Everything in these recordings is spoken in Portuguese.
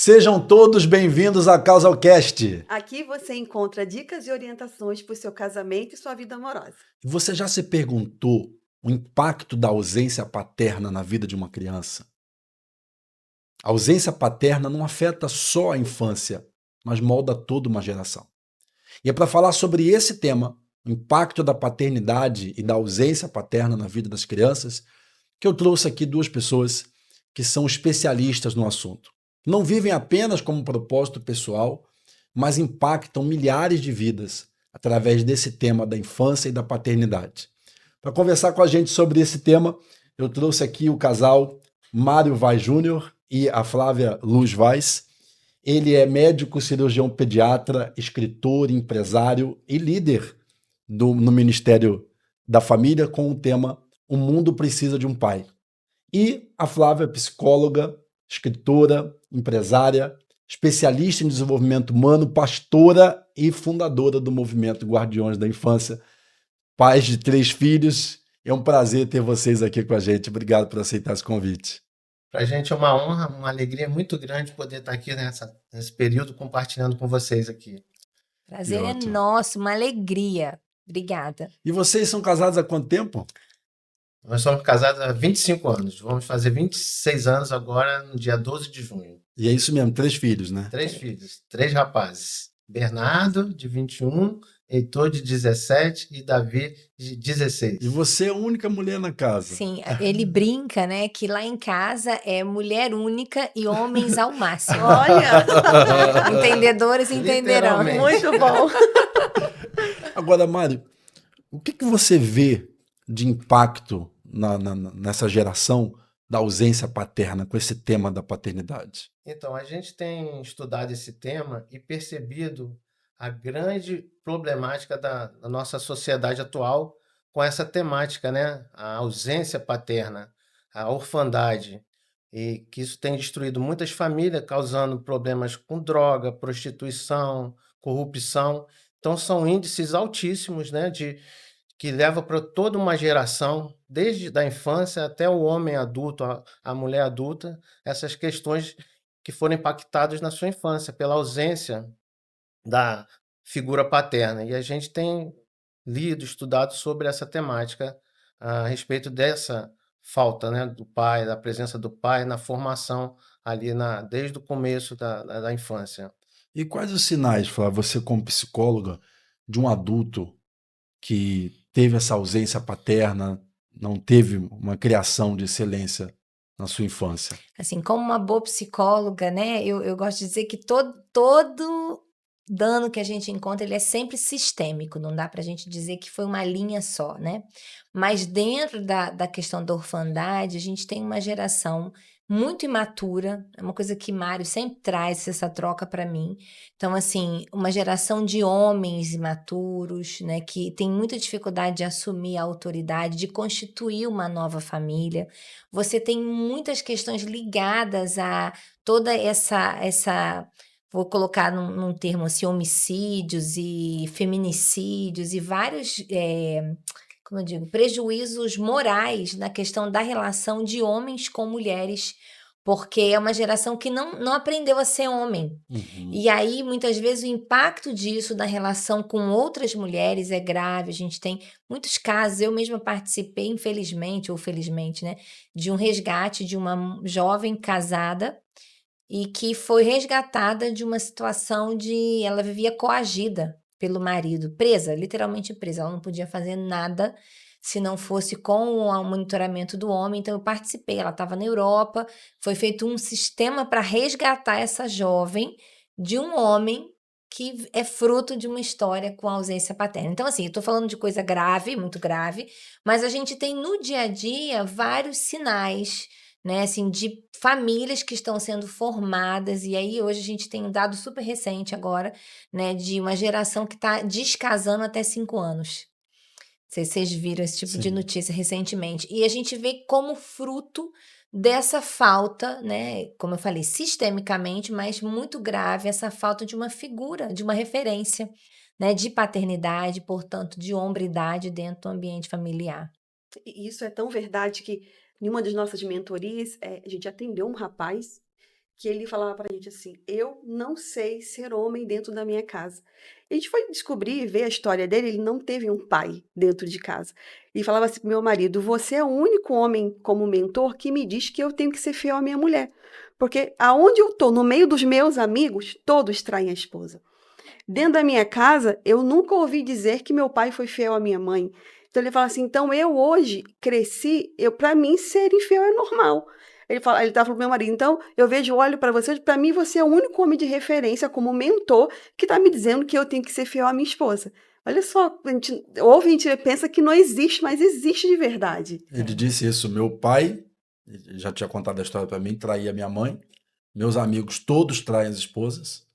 Sejam todos bem-vindos a Causalcast. Aqui você encontra dicas e orientações para o seu casamento e sua vida amorosa. Você já se perguntou o impacto da ausência paterna na vida de uma criança? A ausência paterna não afeta só a infância, mas molda toda uma geração. E é para falar sobre esse tema, o impacto da paternidade e da ausência paterna na vida das crianças, que eu trouxe aqui duas pessoas que são especialistas no assunto. Não vivem apenas como propósito pessoal, mas impactam milhares de vidas através desse tema da infância e da paternidade. Para conversar com a gente sobre esse tema, eu trouxe aqui o casal Mário Vaz Júnior e a Flávia Luz Vaz. Ele é médico, cirurgião pediatra, escritor, empresário e líder no Ministério da Família com o tema O Mundo Precisa de um Pai. E a Flávia é psicóloga, escritora, empresária, especialista em desenvolvimento humano, pastora e fundadora do movimento Guardiões da Infância, pais de 3 filhos. É um prazer ter vocês aqui com a gente. Obrigado por aceitar esse convite. Para a gente é uma honra, uma alegria muito grande poder estar aqui nesse período compartilhando com vocês aqui. Prazer é nosso, uma alegria. Obrigada. E vocês são casados há quanto tempo? Nós somos casados há 25 anos. Vamos fazer 26 anos agora, no dia 12 de junho. E é isso mesmo, 3 filhos, né? 3 filhos, 3 rapazes. Bernardo, de 21, Heitor, de 17 e Davi, de 16. E você é a única mulher na casa. Sim, ele brinca, né, que lá em casa é mulher única e homens ao máximo. Olha! Entendedores entenderão. Literalmente. Muito bom. Agora, Mário, o que você vê de impacto nessa geração da ausência paterna com esse tema da paternidade? Então, a gente tem estudado esse tema e percebido a grande problemática da nossa sociedade atual com essa temática, né? A ausência paterna, a orfandade, e que isso tem destruído muitas famílias, causando problemas com droga, prostituição, corrupção. Então, são índices altíssimos, né? Que leva para toda uma geração, desde a infância até o homem adulto, a mulher adulta, essas questões que foram impactadas na sua infância pela ausência da figura paterna. E a gente tem lido, estudado sobre essa temática a respeito dessa falta, né, do pai, da presença do pai na formação ali desde o começo da infância. E quais os sinais, Flávia, você como psicóloga, de um adulto que teve essa ausência paterna, não teve uma criação de excelência na sua infância? Assim, como uma boa psicóloga, né, eu gosto de dizer que todo dano que a gente encontra, ele é sempre sistêmico, não dá pra gente dizer que foi uma linha só, né? Mas dentro da questão da orfandade, a gente tem uma geração muito imatura, é uma coisa que Mário sempre traz essa troca para mim. Então, assim, uma geração de homens imaturos, né, que tem muita dificuldade de assumir a autoridade, de constituir uma nova família. Você tem muitas questões ligadas a toda essa vou colocar num termo assim, homicídios e feminicídios e vários, como eu digo, prejuízos morais na questão da relação de homens com mulheres, porque é uma geração que não aprendeu a ser homem. Uhum. E aí, muitas vezes, o impacto disso na relação com outras mulheres é grave. A gente tem muitos casos, eu mesma participei, infelizmente ou felizmente, né, de um resgate de uma jovem casada e que foi resgatada de uma situação de... Ela vivia coagida pelo marido, presa, literalmente presa. Ela não podia fazer nada se não fosse com o monitoramento do homem. Então, eu participei. Ela estava na Europa. Foi feito um sistema para resgatar essa jovem de um homem que é fruto de uma história com ausência paterna. Então, assim, eu estou falando de coisa grave, muito grave, mas a gente tem no dia a dia vários sinais, né, assim, de famílias que estão sendo formadas, e aí hoje a gente tem um dado super recente agora, né, de uma geração que está descasando até 5 anos. Não sei se vocês viram esse tipo de Sim. notícia recentemente. E a gente vê como fruto dessa falta, né, como eu falei, sistemicamente, mas muito grave, essa falta de uma figura, de uma referência, né, de paternidade, portanto, de hombridade dentro do ambiente familiar. Isso é tão verdade que em uma das nossas mentorias, a gente atendeu um rapaz que ele falava pra gente assim: eu não sei ser homem dentro da minha casa. E a gente foi descobrir, ver a história dele, ele não teve um pai dentro de casa. E falava assim pro meu marido: você é o único homem como mentor que me diz que eu tenho que ser fiel à minha mulher. Porque aonde eu tô, no meio dos meus amigos, todos traem a esposa. Dentro da minha casa, eu nunca ouvi dizer que meu pai foi fiel à minha mãe. Então ele fala assim: então eu hoje cresci, para mim ser infiel é normal. Ele estava falando pro meu marido: então eu vejo, olho para você, para mim você é o único homem de referência como mentor que está me dizendo que eu tenho que ser fiel à minha esposa. Olha só, a gente ouve, a gente pensa que não existe, mas existe de verdade. Ele disse isso, meu pai, ele já tinha contado a história para mim, traía minha mãe, meus amigos todos traem as esposas,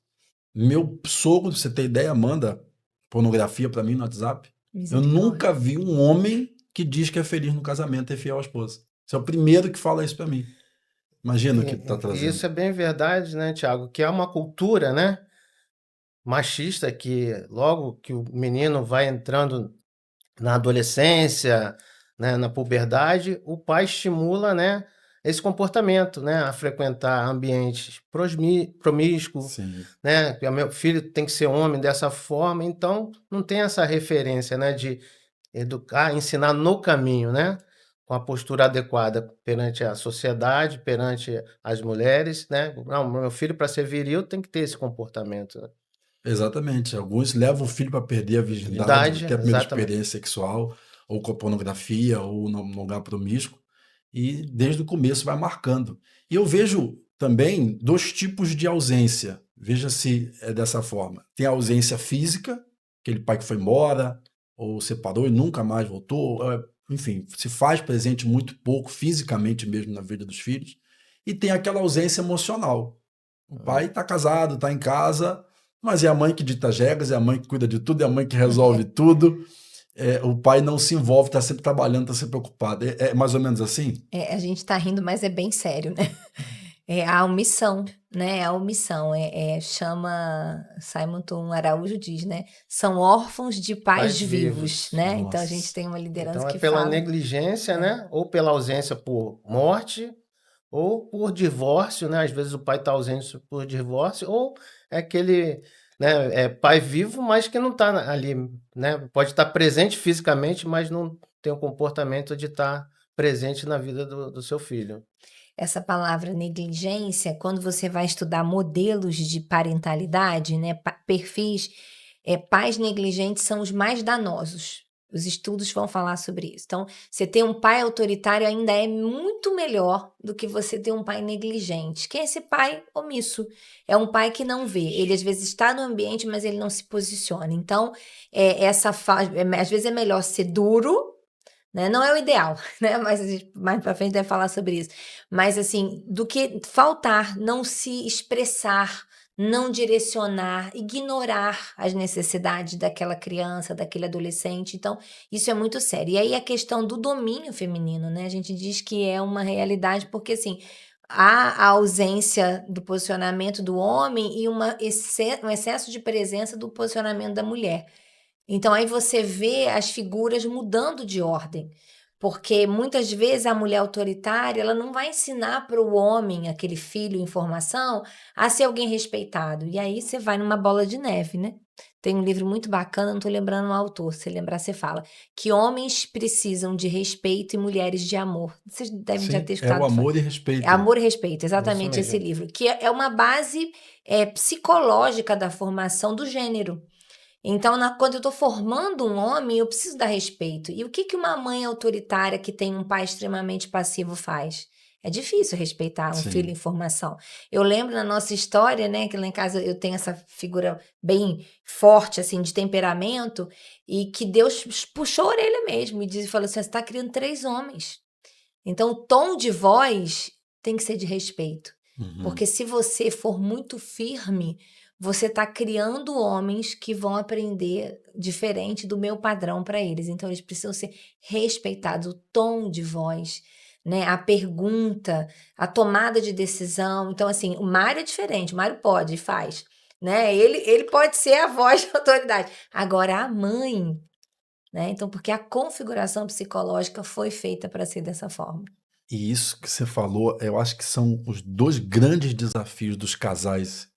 meu sogro, pra você ter ideia, manda pornografia para mim no WhatsApp. Eu nunca vi um homem que diz que é feliz no casamento e fiel à esposa. Você é o primeiro que fala isso para mim. Imagina o que tá E trazendo. isso é bem verdade, né, Tiago? Que é uma cultura, né, machista que logo que o menino vai entrando na adolescência, né, na puberdade, o pai estimula, né, esse comportamento, né, a frequentar ambientes promíscuos, Sim, né, que o meu filho tem que ser homem dessa forma, então não tem essa referência, né, de educar, ensinar no caminho, né, com a postura adequada perante a sociedade, perante as mulheres, né, não, meu filho para ser viril tem que ter esse comportamento, né? exatamente. Alguns levam o filho para perder a virgindade, Virgindade, ter a primeira exatamente. experiência sexual, ou com a pornografia, ou num lugar promíscuo, e desde o começo vai marcando. E eu vejo também dois tipos de ausência. Veja se é dessa forma. Tem a ausência física, aquele pai que foi embora, ou separou e nunca mais voltou, enfim, se faz presente muito pouco, fisicamente mesmo, na vida dos filhos. E tem aquela ausência emocional. O pai está casado, está em casa, mas é a mãe que dita as regras, é a mãe que cuida de tudo, é a mãe que resolve tudo. O pai não se envolve, está sempre trabalhando, está sempre ocupado. É mais ou menos assim? A gente tá rindo, mas é bem sério, né? É a omissão, né? A omissão chama Simon Araújo diz, né? São órfãos de pais Pais vivos, vivos. né? Então a gente Nossa. tem uma liderança Então é que pela fala. negligência, né? Ou pela ausência por morte, ou por divórcio, né? Às vezes o pai está ausente por divórcio, ou é aquele, né, pai vivo, mas que não está ali, né? Pode estar presente fisicamente, mas não tem o comportamento de estar presente na vida do seu filho. Essa palavra negligência, quando você vai estudar modelos de parentalidade, né, perfis, pais negligentes são os mais danosos. Os estudos vão falar sobre isso. Então, você ter um pai autoritário ainda é muito melhor do que você ter um pai negligente, que é esse pai omisso. É um pai que não vê. Ele às vezes está no ambiente, mas ele não se posiciona. Então, às vezes é melhor ser duro, né? Não é o ideal, né? Mas a gente mais pra frente deve falar sobre isso. Mas assim, do que faltar, não se expressar, não direcionar, ignorar as necessidades daquela criança, daquele adolescente. Então, isso é muito sério. E aí a questão do domínio feminino, né? A gente diz que é uma realidade porque assim, há a ausência do posicionamento do homem e um excesso de presença do posicionamento da mulher. Então aí você vê as figuras mudando de ordem, porque muitas vezes a mulher autoritária, ela não vai ensinar para o homem, aquele filho em formação, a ser alguém respeitado. E aí você vai numa bola de neve, né? Tem um livro muito bacana, não estou lembrando o autor, se você lembrar você fala, que homens precisam de respeito e mulheres de amor. Vocês devem já Sim, ter é o escutado falar. amor e respeito. Amor e respeito, Isso exatamente esse mesmo. livro, que é uma base psicológica da formação do gênero. Então, quando eu estou formando um homem, eu preciso dar respeito. E o que uma mãe autoritária que tem um pai extremamente passivo faz? É difícil respeitar um filho Sim. em formação. Eu lembro na nossa história, né, que lá em casa eu tenho essa figura bem forte, assim, de temperamento, e que Deus puxou a orelha mesmo e falou assim: você está criando 3 homens. Então, o tom de voz tem que ser de respeito. Uhum. Porque se você for muito firme, você está criando homens que vão aprender diferente do meu padrão para eles. Então, eles precisam ser respeitados. O tom de voz, né? A pergunta, a tomada de decisão. Então, assim, o Mário é diferente. O Mário pode e faz. Né? Ele pode ser a voz da autoridade. Agora, a mãe, né? Então, porque a configuração psicológica foi feita para ser dessa forma. E isso que você falou, eu acho que são os dois grandes desafios dos casais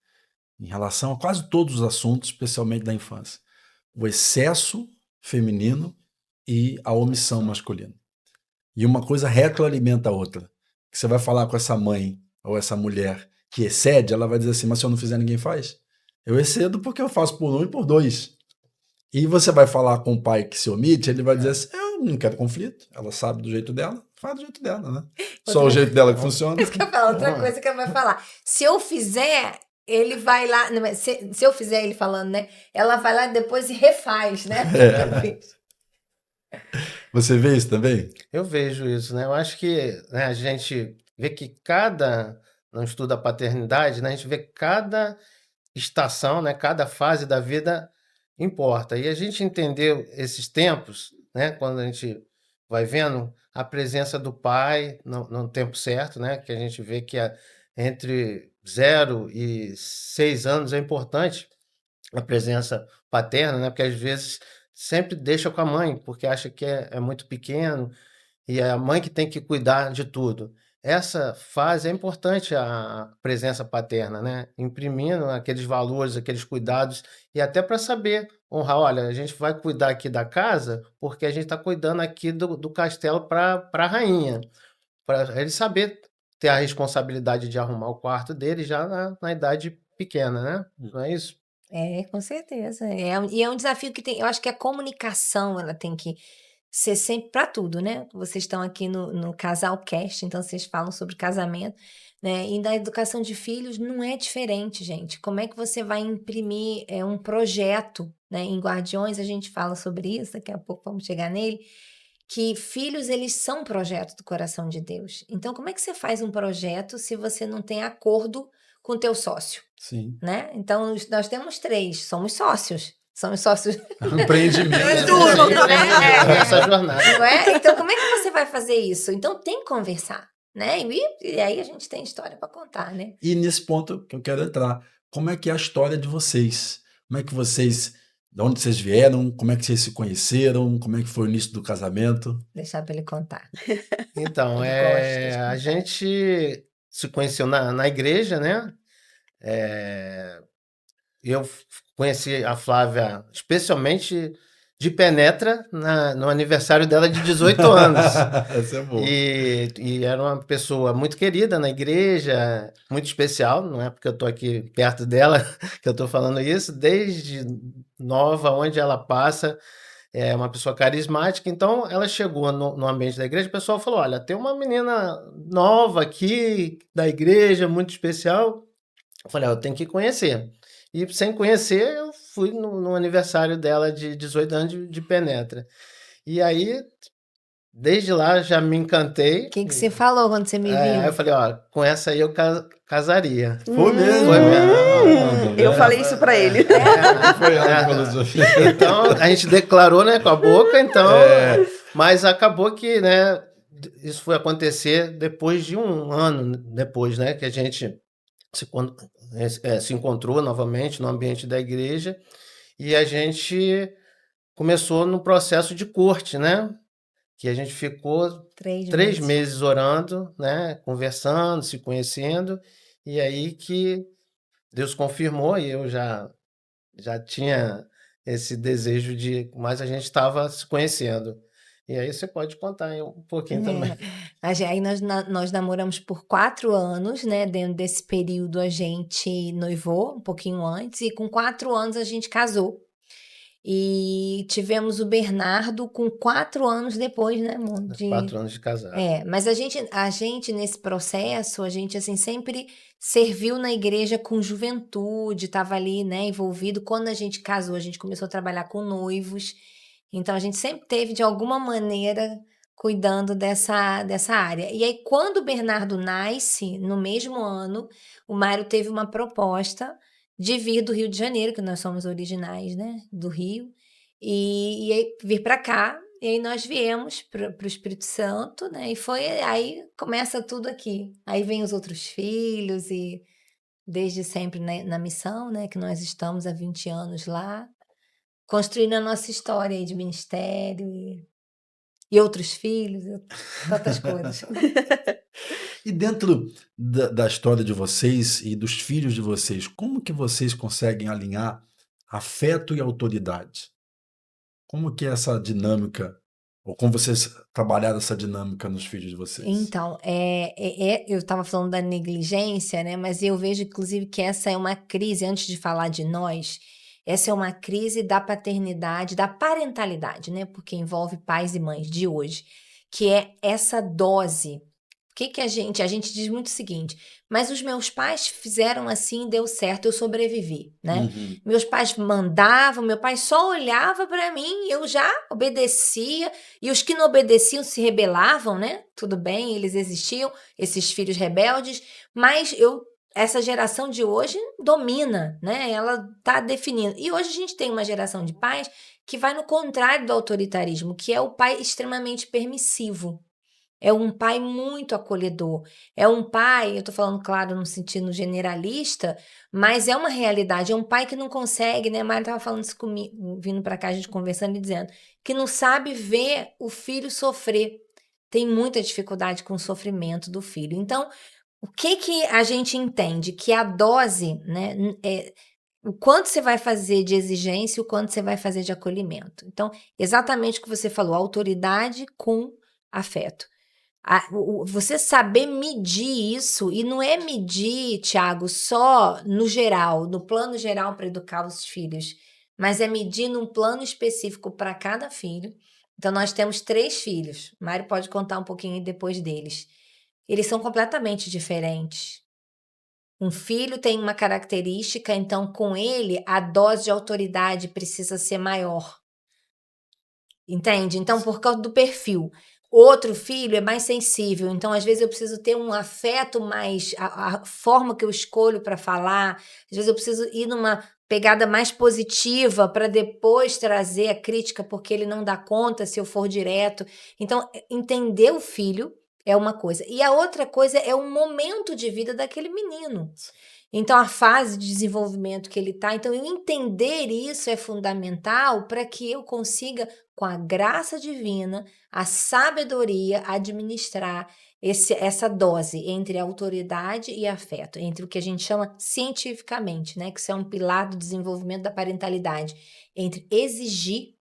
em relação a quase todos os assuntos, especialmente da infância. O excesso feminino e a omissão masculina. E uma coisa retroalimenta a outra. Que você vai falar com essa mãe ou essa mulher que excede, ela vai dizer assim, mas se eu não fizer, ninguém faz. Eu excedo porque eu faço por um e por dois. E você vai falar com o pai que se omite, ele vai dizer assim, eu não quero conflito, ela sabe do jeito dela, faz do jeito dela, né? Só o jeito dela que funciona. Isso que eu falo, outra coisa que ela vai falar. Se eu fizer, ele vai lá. Não, se eu fizer ele falando, né? Ela vai lá depois e refaz, né? Você vê isso também? Eu vejo isso, né? Eu acho que, né, a gente vê que no estudo da paternidade, né, a gente vê que cada estação, né, cada fase da vida importa. E a gente entendeu esses tempos, né, quando a gente vai vendo a presença do pai no tempo certo, né, que a gente vê que entre 0 e 6 anos é importante a presença paterna, né, porque às vezes sempre deixa com a mãe, porque acha que é muito pequeno, e é a mãe que tem que cuidar de tudo. Essa fase é importante a presença paterna, né? Imprimindo aqueles valores, aqueles cuidados, e até para saber honrar, olha, a gente vai cuidar aqui da casa, porque a gente está cuidando aqui do castelo para a rainha, para ele saber ter a responsabilidade de arrumar o quarto dele já na idade pequena, né? Não é isso? É, com certeza. E é um desafio que tem. Eu acho que a comunicação ela tem que ser sempre para tudo, né? Vocês estão aqui no Casalcast, então vocês falam sobre casamento, né? E da educação de filhos não é diferente, gente. Como é que você vai imprimir um projeto, né? Em Guardiões a gente fala sobre isso, daqui a pouco vamos chegar nele, que filhos eles são um projeto do coração de Deus. Então, como é que você faz um projeto se você não tem acordo com o teu sócio? Sim. Né? Então, nós temos 3, somos sócios. Somos sócios. Empreendimento. É tudo, Essa jornada. Não é? Então, como é que você vai fazer isso? Então, tem que conversar, né? E aí a gente tem história para contar, né? E nesse ponto que eu quero entrar, como é que é a história de vocês? Como é que vocês, de onde vocês vieram? Como é que vocês se conheceram? Como é que foi o início do casamento? Deixar para ele contar. Então, Ele gosta de a contar. gente se conheceu na igreja, né? Eu conheci a Flávia especialmente de penetra no aniversário dela de 18 anos. Essa é boa. E era uma pessoa muito querida na igreja, muito especial, não é porque eu estou aqui perto dela que eu estou falando isso, desde nova, onde ela passa, é uma pessoa carismática. Então, ela chegou no ambiente da igreja, o pessoal falou, olha, tem uma menina nova aqui da igreja, muito especial. Eu falei, eu tenho que conhecer. E sem conhecer, eu fui no aniversário dela de 18 anos de penetra. E aí, desde lá, já me encantei. O que você falou quando você me Aí viu? eu falei, ó, com essa aí eu casaria. Foi mesmo. Foi mesmo. Eu falei isso pra ele. Foi ela que falou isso. Então, a gente declarou, né, com a boca, então... Mas acabou que, né, isso foi acontecer depois de um ano depois, né, que a gente se encontrou novamente no ambiente da igreja e a gente começou no processo de corte, né? Que a gente ficou 3 meses orando, né? Conversando, se conhecendo, e aí que Deus confirmou e eu já tinha esse desejo mas a gente estava se conhecendo. E aí você pode contar aí um pouquinho também. Aí nós namoramos por 4 anos, né? Dentro desse período a gente noivou um pouquinho antes e com 4 anos a gente casou. E tivemos o Bernardo com 4 anos depois, né, amor? 4 anos de casado. Mas a gente nesse processo, a gente assim sempre serviu na igreja com juventude, estava ali, né, envolvido. Quando a gente casou, a gente começou a trabalhar com noivos. Então a gente sempre teve de alguma maneira cuidando dessa área. E aí quando o Bernardo nasce, no mesmo ano, o Mário teve uma proposta de vir do Rio de Janeiro, que nós somos originais, né, do Rio, e aí vir para cá. E aí nós viemos para o Espírito Santo, né? E aí começa tudo aqui. Aí vem os outros filhos e desde sempre na missão, né? Que nós estamos há 20 anos lá, construindo a nossa história aí de ministério. e outros filhos, tantas coisas. E dentro da história de vocês e dos filhos de vocês, como que vocês conseguem alinhar afeto e autoridade? Como que é essa dinâmica, ou como vocês trabalharam essa dinâmica nos filhos de vocês? Então, eu estava falando da negligência, né? Mas eu vejo, inclusive, que essa é uma crise, antes de falar de nós, essa é uma crise da paternidade, da parentalidade, né? Porque envolve pais e mães de hoje, que é essa dose. O que a gente diz muito o seguinte, mas os meus pais fizeram assim, deu certo, eu sobrevivi, né? Uhum. Meus pais mandavam, meu pai só olhava para mim, eu já obedecia, e os que não obedeciam se rebelavam, né? Tudo bem, eles existiam, esses filhos rebeldes, mas essa geração de hoje domina, né? Ela tá definindo. E hoje a gente tem uma geração de pais que vai no contrário do autoritarismo, que é o pai extremamente permissivo. É um pai muito acolhedor. É um pai, eu tô falando, claro, no sentido generalista, mas é uma realidade. É um pai que não consegue, né? A Mari estava falando isso comigo, vindo para cá, a gente conversando e dizendo, que não sabe ver o filho sofrer. Tem muita dificuldade com o sofrimento do filho. Então, o que a gente entende? Que a dose, né? O quanto você vai fazer de exigência e o quanto você vai fazer de acolhimento. Então, exatamente o que você falou, autoridade com afeto. Você saber medir isso, e não é medir, Tiago, só no geral, no plano geral para educar os filhos, mas é medir num plano específico para cada filho. Então, nós temos 3 filhos. Mário pode contar um pouquinho depois deles. Eles são completamente diferentes. Um filho tem uma característica, então, com ele, a dose de autoridade precisa ser maior. Entende? Então, por causa do perfil. Outro filho é mais sensível, então às vezes eu preciso ter um afeto mais, a forma que eu escolho para falar, às vezes eu preciso ir numa pegada mais positiva para depois trazer a crítica, porque ele não dá conta se eu for direto. Então, entender o filho é uma coisa. E a outra coisa é o momento de vida daquele menino. Então, a fase de desenvolvimento que ele está. Então, eu entender isso é fundamental para que eu consiga, com a graça divina, a sabedoria, administrar essa dose entre autoridade e afeto, entre o que a gente chama cientificamente, né? Que isso é um pilar do desenvolvimento da parentalidade, entre exigir,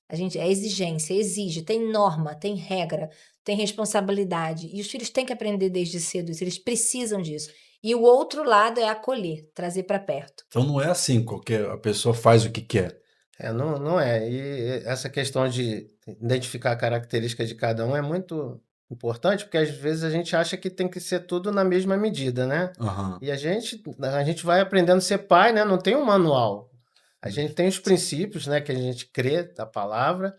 é exigência, exige, tem norma, tem regra, tem responsabilidade, e os filhos têm que aprender desde cedo isso, eles precisam disso. E o outro lado é acolher, trazer para perto. Então não é assim, a pessoa faz o que quer. Não é. E essa questão de identificar a característica de cada um é muito importante, porque às vezes a gente acha que tem que ser tudo na mesma medida, né? Aham. E a gente vai aprendendo a ser pai, né? Não tem um manual. A gente tem os princípios, né, que a gente crê da palavra,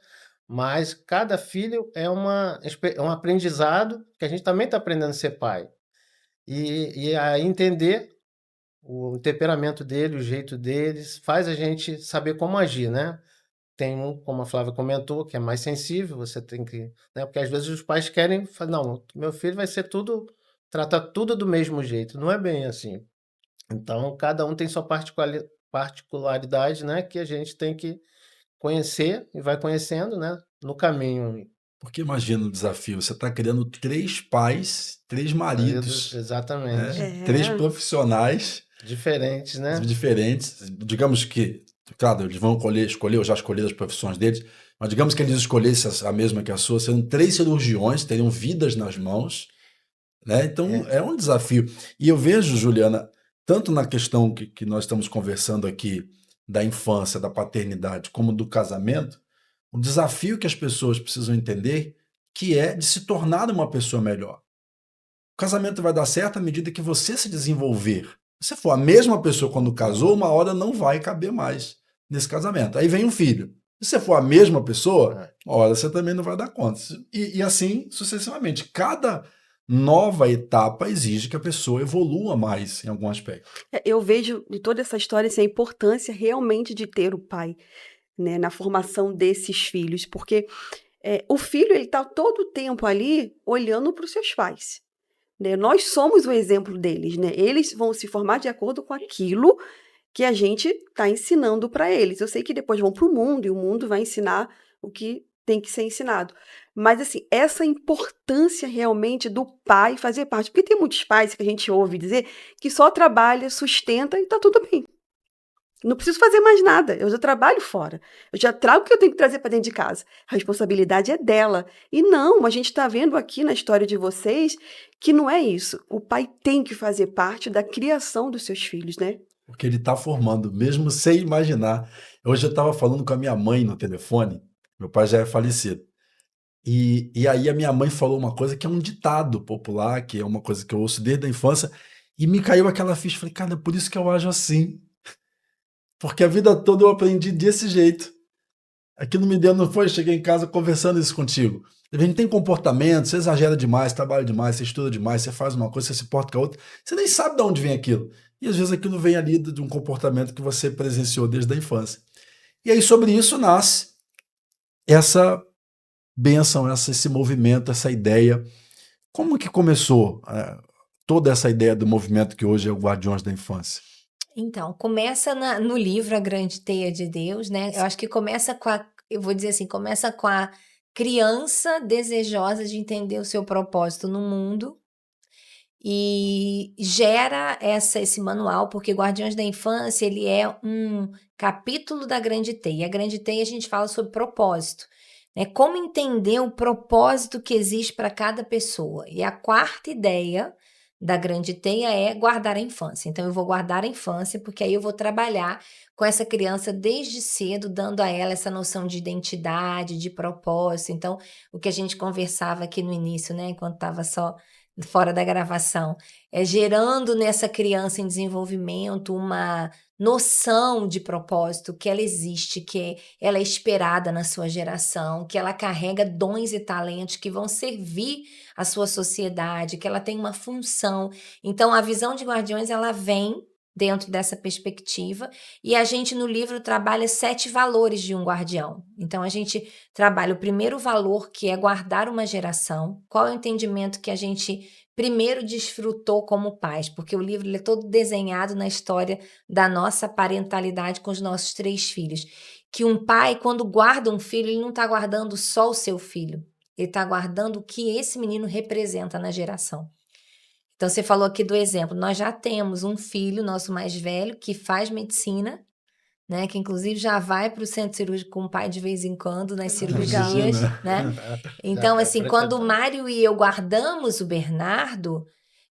mas cada filho é um aprendizado que a gente também está aprendendo a ser pai. E a entender o temperamento dele, o jeito deles, faz a gente saber como agir, né? Tem um, como a Flávia comentou, que é mais sensível, você tem que, né? Porque às vezes os pais querem falar, não, meu filho vai ser tudo, trata tudo do mesmo jeito. Não é bem assim. Então, cada um tem sua particularidade, né? Que a gente tem que conhecer e vai conhecendo, né? No caminho. Porque imagina o desafio, você está criando 3 pais, 3 maridos, Exatamente. né? 3 profissionais Diferentes, né? diferentes. Digamos que, claro, eles vão escolher, ou já escolheram as profissões deles, mas digamos que eles escolhessem a mesma que a sua, seriam 3 cirurgiões, teriam vidas nas mãos, né? Então é um desafio. E eu vejo, Juliana, tanto na questão que nós estamos conversando aqui da infância, da paternidade, como do casamento, o desafio que as pessoas precisam entender que é de se tornar uma pessoa melhor. O casamento vai dar certo à medida que você se desenvolver. Se você for a mesma pessoa quando casou, uma hora não vai caber mais nesse casamento. Aí vem um filho. Se você for a mesma pessoa, uma hora você também não vai dar conta. E assim sucessivamente. Cada nova etapa exige que a pessoa evolua mais em algum aspecto. Eu vejo de toda essa história assim, a importância realmente de ter o pai, né, na formação desses filhos, porque o filho ele está todo o tempo ali olhando para os seus pais, né? Nós somos o exemplo deles, né? Eles vão se formar de acordo com aquilo que a gente está ensinando para eles. Eu sei que depois vão para o mundo e o mundo vai ensinar o que tem que ser ensinado. Mas, assim, essa importância realmente do pai fazer parte. Porque tem muitos pais que a gente ouve dizer que só trabalha, sustenta e tá tudo bem. Não preciso fazer mais nada, eu já trabalho fora. Eu já trago o que eu tenho que trazer para dentro de casa. A responsabilidade é dela. E não, a gente está vendo aqui na história de vocês que não é isso. O pai tem que fazer parte da criação dos seus filhos, né? Porque ele está formando, mesmo sem imaginar. Hoje eu estava falando com a minha mãe no telefone, meu pai já é falecido. E aí a minha mãe falou uma coisa que é um ditado popular, que é uma coisa que eu ouço desde a infância, e me caiu aquela ficha. Falei, cara, é por isso que eu ajo assim. Porque a vida toda eu aprendi desse jeito. Aquilo me deu, não foi? Cheguei em casa conversando isso contigo. A gente tem comportamento, você exagera demais, trabalha demais, você estuda demais, você faz uma coisa, você se porta com a outra, você nem sabe de onde vem aquilo. E às vezes aquilo vem ali de um comportamento que você presenciou desde a infância. E aí sobre isso nasce essa bênção, esse movimento, essa ideia. Como que começou toda essa ideia do movimento que hoje é o Guardiões da Infância? Então, começa no livro A Grande Teia de Deus, né? Eu acho que começa eu vou dizer assim, começa com a criança desejosa de entender o seu propósito no mundo e gera esse manual, porque Guardiões da Infância, ele é um capítulo da Grande Teia. A Grande Teia a gente fala sobre propósito, né? Como entender o propósito que existe para cada pessoa. E a quarta ideia da Grande Teia é guardar a infância. Então eu vou guardar a infância, porque aí eu vou trabalhar com essa criança desde cedo, dando a ela essa noção de identidade, de propósito. Então, o que a gente conversava aqui no início, né, enquanto estava só fora da gravação, é gerando nessa criança em desenvolvimento uma noção de propósito, que ela existe, que ela é esperada na sua geração, que ela carrega dons e talentos que vão servir a sua sociedade, que ela tem uma função. Então, a visão de Guardiões, ela vem dentro dessa perspectiva, e a gente no livro trabalha 7 valores de um guardião. Então, a gente trabalha o primeiro valor, que é guardar uma geração. Qual é o entendimento que a gente primeiro desfrutou como pais? Porque o livro ele é todo desenhado na história da nossa parentalidade com os nossos 3 filhos. Que um pai, quando guarda um filho, ele não está guardando só o seu filho. Ele está guardando o que esse menino representa na geração. Então, você falou aqui do exemplo. Nós já temos um filho, nosso mais velho, que faz medicina, né? Que inclusive já vai para o centro cirúrgico com o pai de vez em quando, nas Legal. cirurgias, Imagina. né? Já Então, tá assim, quando o frequentando. Mário e eu guardamos o Bernardo,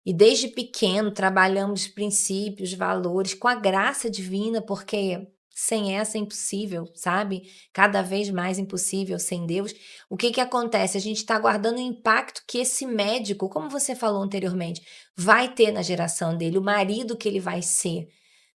e desde pequeno trabalhamos princípios, valores, com a graça divina, porque sem essa é impossível, sabe? Cada vez mais impossível sem Deus. O que que acontece? A gente está guardando o impacto que esse médico, como você falou anteriormente, vai ter na geração dele, o marido que ele vai ser,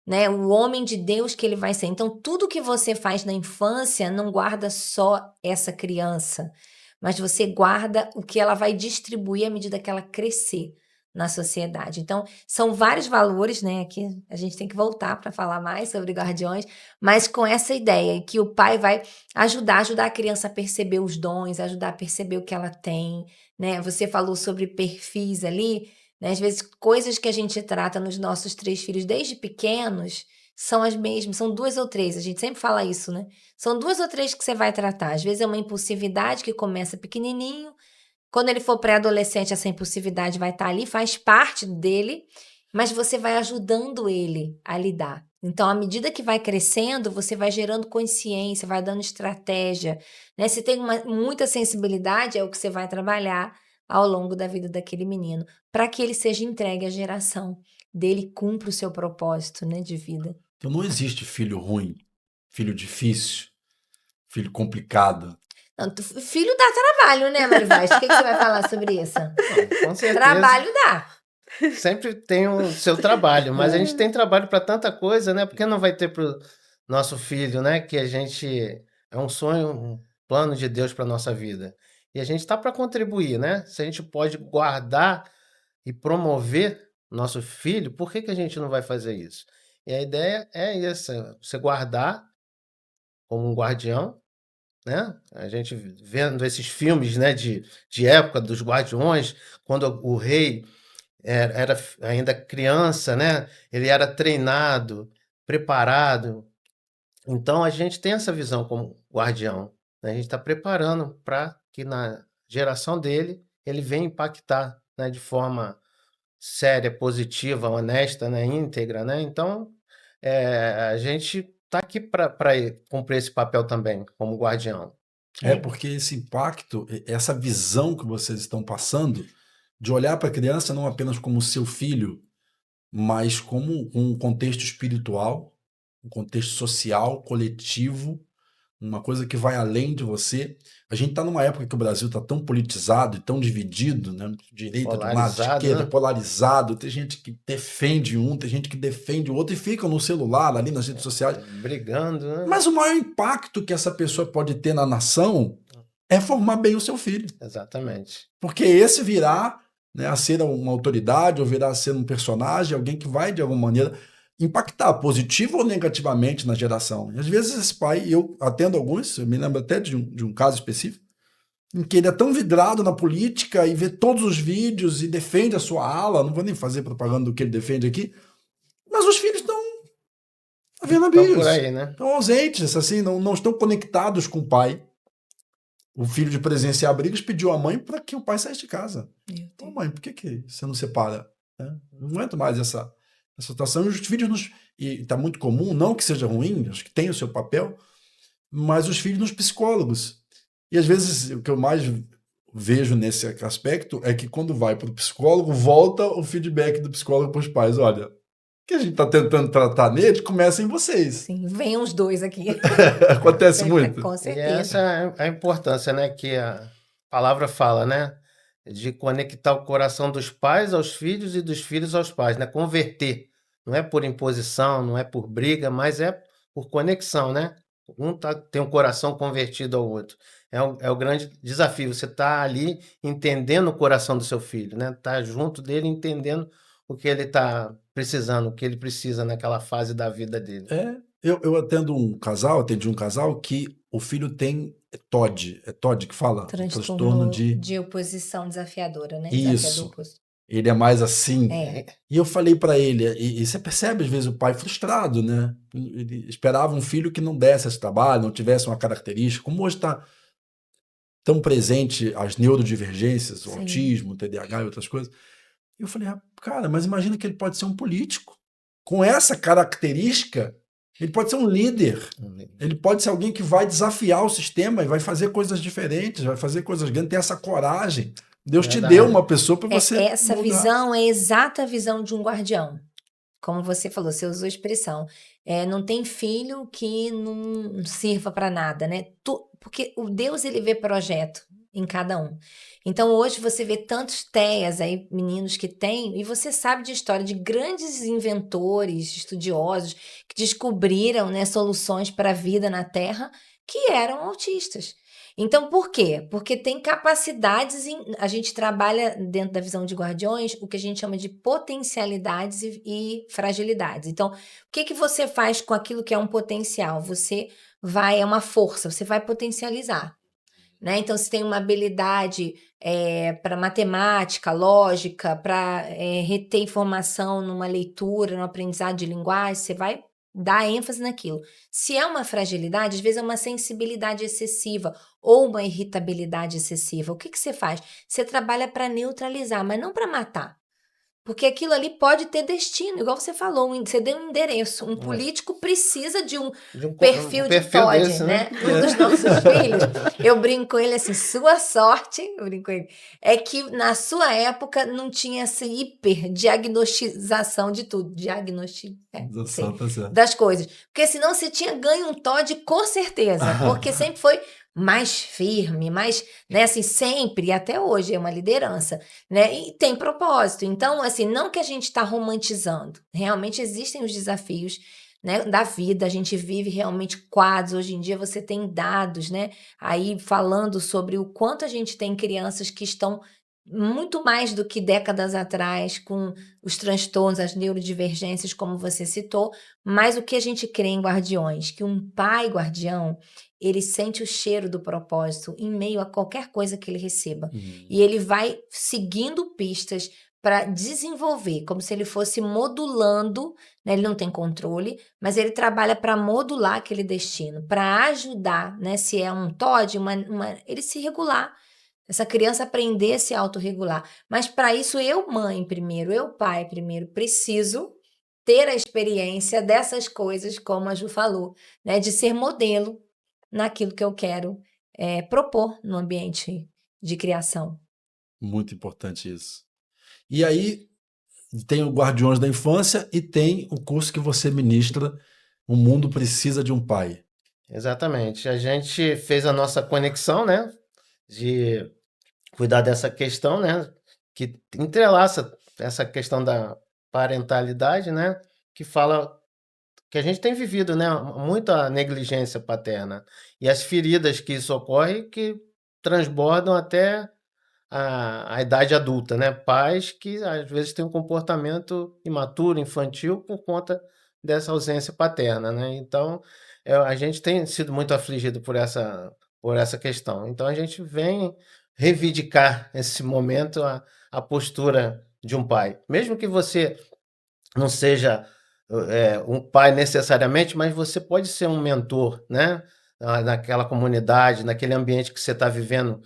né? O homem de Deus que ele vai ser. Então, tudo que você faz na infância não guarda só essa criança, mas você guarda o que ela vai distribuir à medida que ela crescer na sociedade. Então, são vários valores, né? Que a gente tem que voltar para falar mais sobre guardiões, mas com essa ideia que o pai vai ajudar a criança a perceber os dons, ajudar a perceber o que ela tem, né? Você falou sobre perfis ali, né? Às vezes, coisas que a gente trata nos nossos 3 filhos desde pequenos são as mesmas, são 2 ou 3, a gente sempre fala isso, né? São 2 ou 3 que você vai tratar. Às vezes é uma impulsividade que começa pequenininho, quando ele for pré-adolescente, essa impulsividade vai estar ali, faz parte dele, mas você vai ajudando ele a lidar. Então, à medida que vai crescendo, você vai gerando consciência, vai dando estratégia, né? Se tem muita sensibilidade, é o que você vai trabalhar ao longo da vida daquele menino, para que ele seja entregue à geração dele, cumpra o seu propósito, né, de vida. Então não existe filho ruim, filho difícil, filho complicado. Não, filho dá trabalho, né, Mário Vaz? O que você vai falar sobre isso? Não, com certeza. Trabalho dá. Sempre tem o seu trabalho, mas a gente tem trabalho para tanta coisa, né? Porque não vai ter para o nosso filho, né? Que a gente é um sonho, um plano de Deus para nossa vida. E a gente está para contribuir, né? Se a gente pode guardar e promover nosso filho, por que que a gente não vai fazer isso? E a ideia é essa, você guardar como um guardião, né? A gente vendo esses filmes, né, de época dos guardiões, quando o rei era ainda criança, né? Ele era treinado, preparado. Então a gente tem essa visão como guardião. né? A gente está preparando para que na geração dele ele venha impactar, né, de forma séria, positiva, honesta, né, íntegra, né? Então, a gente está aqui para cumprir esse papel também, como guardião. Porque esse impacto, essa visão que vocês estão passando, de olhar para a criança não apenas como seu filho, mas como um contexto espiritual, um contexto social, coletivo, uma coisa que vai além de você. A gente está numa época que o Brasil está tão politizado e tão dividido, né? Direita de um lado, Polarizado, esquerda, né? polarizado. Tem gente que defende um, tem gente que defende o outro e fica no celular, ali nas redes sociais. Brigando, né? Mas o maior impacto que essa pessoa pode ter na nação é formar bem o seu filho. Exatamente. Porque esse virá, né, a ser uma autoridade ou virá a ser um personagem, alguém que vai, de alguma maneira, impactar positivo ou negativamente na geração. E às vezes esse pai, e eu atendo alguns, eu me lembro até de um caso específico, em que ele é tão vidrado na política e vê todos os vídeos e defende a sua ala, não vou nem fazer propaganda do que ele defende aqui, mas os filhos estão vendo Estão por bios, aí, né? estão ausentes, assim, não estão conectados com o pai. O filho de presenciar brigas pediu à mãe para que o pai saísse de casa. Ô mãe, por que você não separa? Não aguento mais essa situação. Os filhos, e está muito comum, não que seja ruim, acho que tem o seu papel, mas os filhos nos psicólogos. E às vezes o que eu mais vejo nesse aspecto é que quando vai para o psicólogo, volta o feedback do psicólogo para os pais. Olha, o que a gente está tentando tratar nele começa em vocês. Sim, venham os dois aqui. Acontece muito. Com E certeza. essa é a importância, né, que a palavra fala, né? De conectar o coração dos pais aos filhos e dos filhos aos pais, né? Converter. Não é por imposição, não é por briga, mas é por conexão, né? Tem um coração convertido ao outro. É o grande desafio. Você tá ali entendendo o coração do seu filho, né? Tá junto dele, entendendo o que ele está precisando, o que ele precisa naquela fase da vida dele. Eu atendi um casal que o filho tem TOD. É TOD que fala? Transtorno de oposição desafiadora, né? Isso. Desafiador oposto. Ele é mais assim. É. E eu falei para ele, e você percebe às vezes o pai frustrado, né? Ele esperava um filho que não desse esse trabalho, não tivesse uma característica. Como hoje está tão presente as neurodivergências, o Sim. autismo, o TDAH e outras coisas. E eu falei, cara, mas imagina que ele pode ser um político. Com essa característica, ele pode ser um líder. Ele pode ser alguém que vai desafiar o sistema e vai fazer coisas diferentes, vai fazer coisas grandes, tem essa coragem. Deus te deu uma pessoa para você Essa mudar. visão é a exata visão de um guardião. Como você falou, você usou a expressão. Não tem filho que não sirva para nada, né? Porque o Deus, ele vê projeto em cada um. Então, hoje você vê tantos TEAs aí, meninos que têm, e você sabe de história de grandes inventores, estudiosos, que descobriram, né, soluções para a vida na Terra, que eram autistas. Então, por quê? Porque tem capacidades, a gente trabalha dentro da visão de guardiões, o que a gente chama de potencialidades e fragilidades. Então, o que você faz com aquilo que é um potencial? É uma força, você vai potencializar. Né? Então, se tem uma habilidade para matemática, lógica, para reter informação numa leitura, no aprendizado de linguagem, você vai dar ênfase naquilo. Se é uma fragilidade, às vezes é uma sensibilidade excessiva ou uma irritabilidade excessiva. O que você faz? Você trabalha para neutralizar, mas não para matar. Porque aquilo ali pode ter destino, igual você falou, você deu um endereço. Um político precisa de um perfil de TOD, desse, né? Um dos nossos filhos, eu brinco com ele assim, sua sorte, eu brinco com ele, é que na sua época não tinha essa hiperdiagnostização de tudo. Das coisas. Porque senão você tinha ganho um TOD com certeza, porque sempre foi mais firme, mais, né, assim, sempre, e até hoje é uma liderança, né, e tem propósito. Então, assim, não que a gente está romantizando, realmente existem os desafios, né, da vida, a gente vive realmente quadros, hoje em dia você tem dados, né, aí falando sobre o quanto a gente tem crianças que estão muito mais do que décadas atrás, com os transtornos, as neurodivergências, como você citou, mas o que a gente crê em guardiões, que um pai guardião, ele sente o cheiro do propósito em meio a qualquer coisa que ele receba. E ele vai seguindo pistas para desenvolver, como se ele fosse modulando, né? Ele não tem controle, mas ele trabalha para modular aquele destino, para ajudar, né? Se é um TOD, ele se regular, essa criança aprender a se autorregular. Mas para isso, eu, mãe, primeiro, eu, pai, primeiro, preciso ter a experiência dessas coisas, como a Ju falou, né? De ser modelo naquilo que eu quero propor no ambiente de criação. Muito importante isso. E aí tem o Guardiões da Infância e tem o curso que você ministra, O Mundo Precisa de um Pai. Exatamente. A gente fez a nossa conexão, né, de cuidar dessa questão, né, que entrelaça essa questão da parentalidade, né, que fala que a gente tem vivido, né, muita negligência paterna e as feridas que isso ocorre que transbordam até a idade adulta, né? Pais que às vezes têm um comportamento imaturo, infantil, por conta dessa ausência paterna, né? Então, a gente tem sido muito afligido por essa questão. Então, a gente vem reivindicar esse momento, a postura de um pai. Mesmo que você não seja um pai necessariamente, mas você pode ser um mentor, né? Naquela comunidade, naquele ambiente que você está vivendo.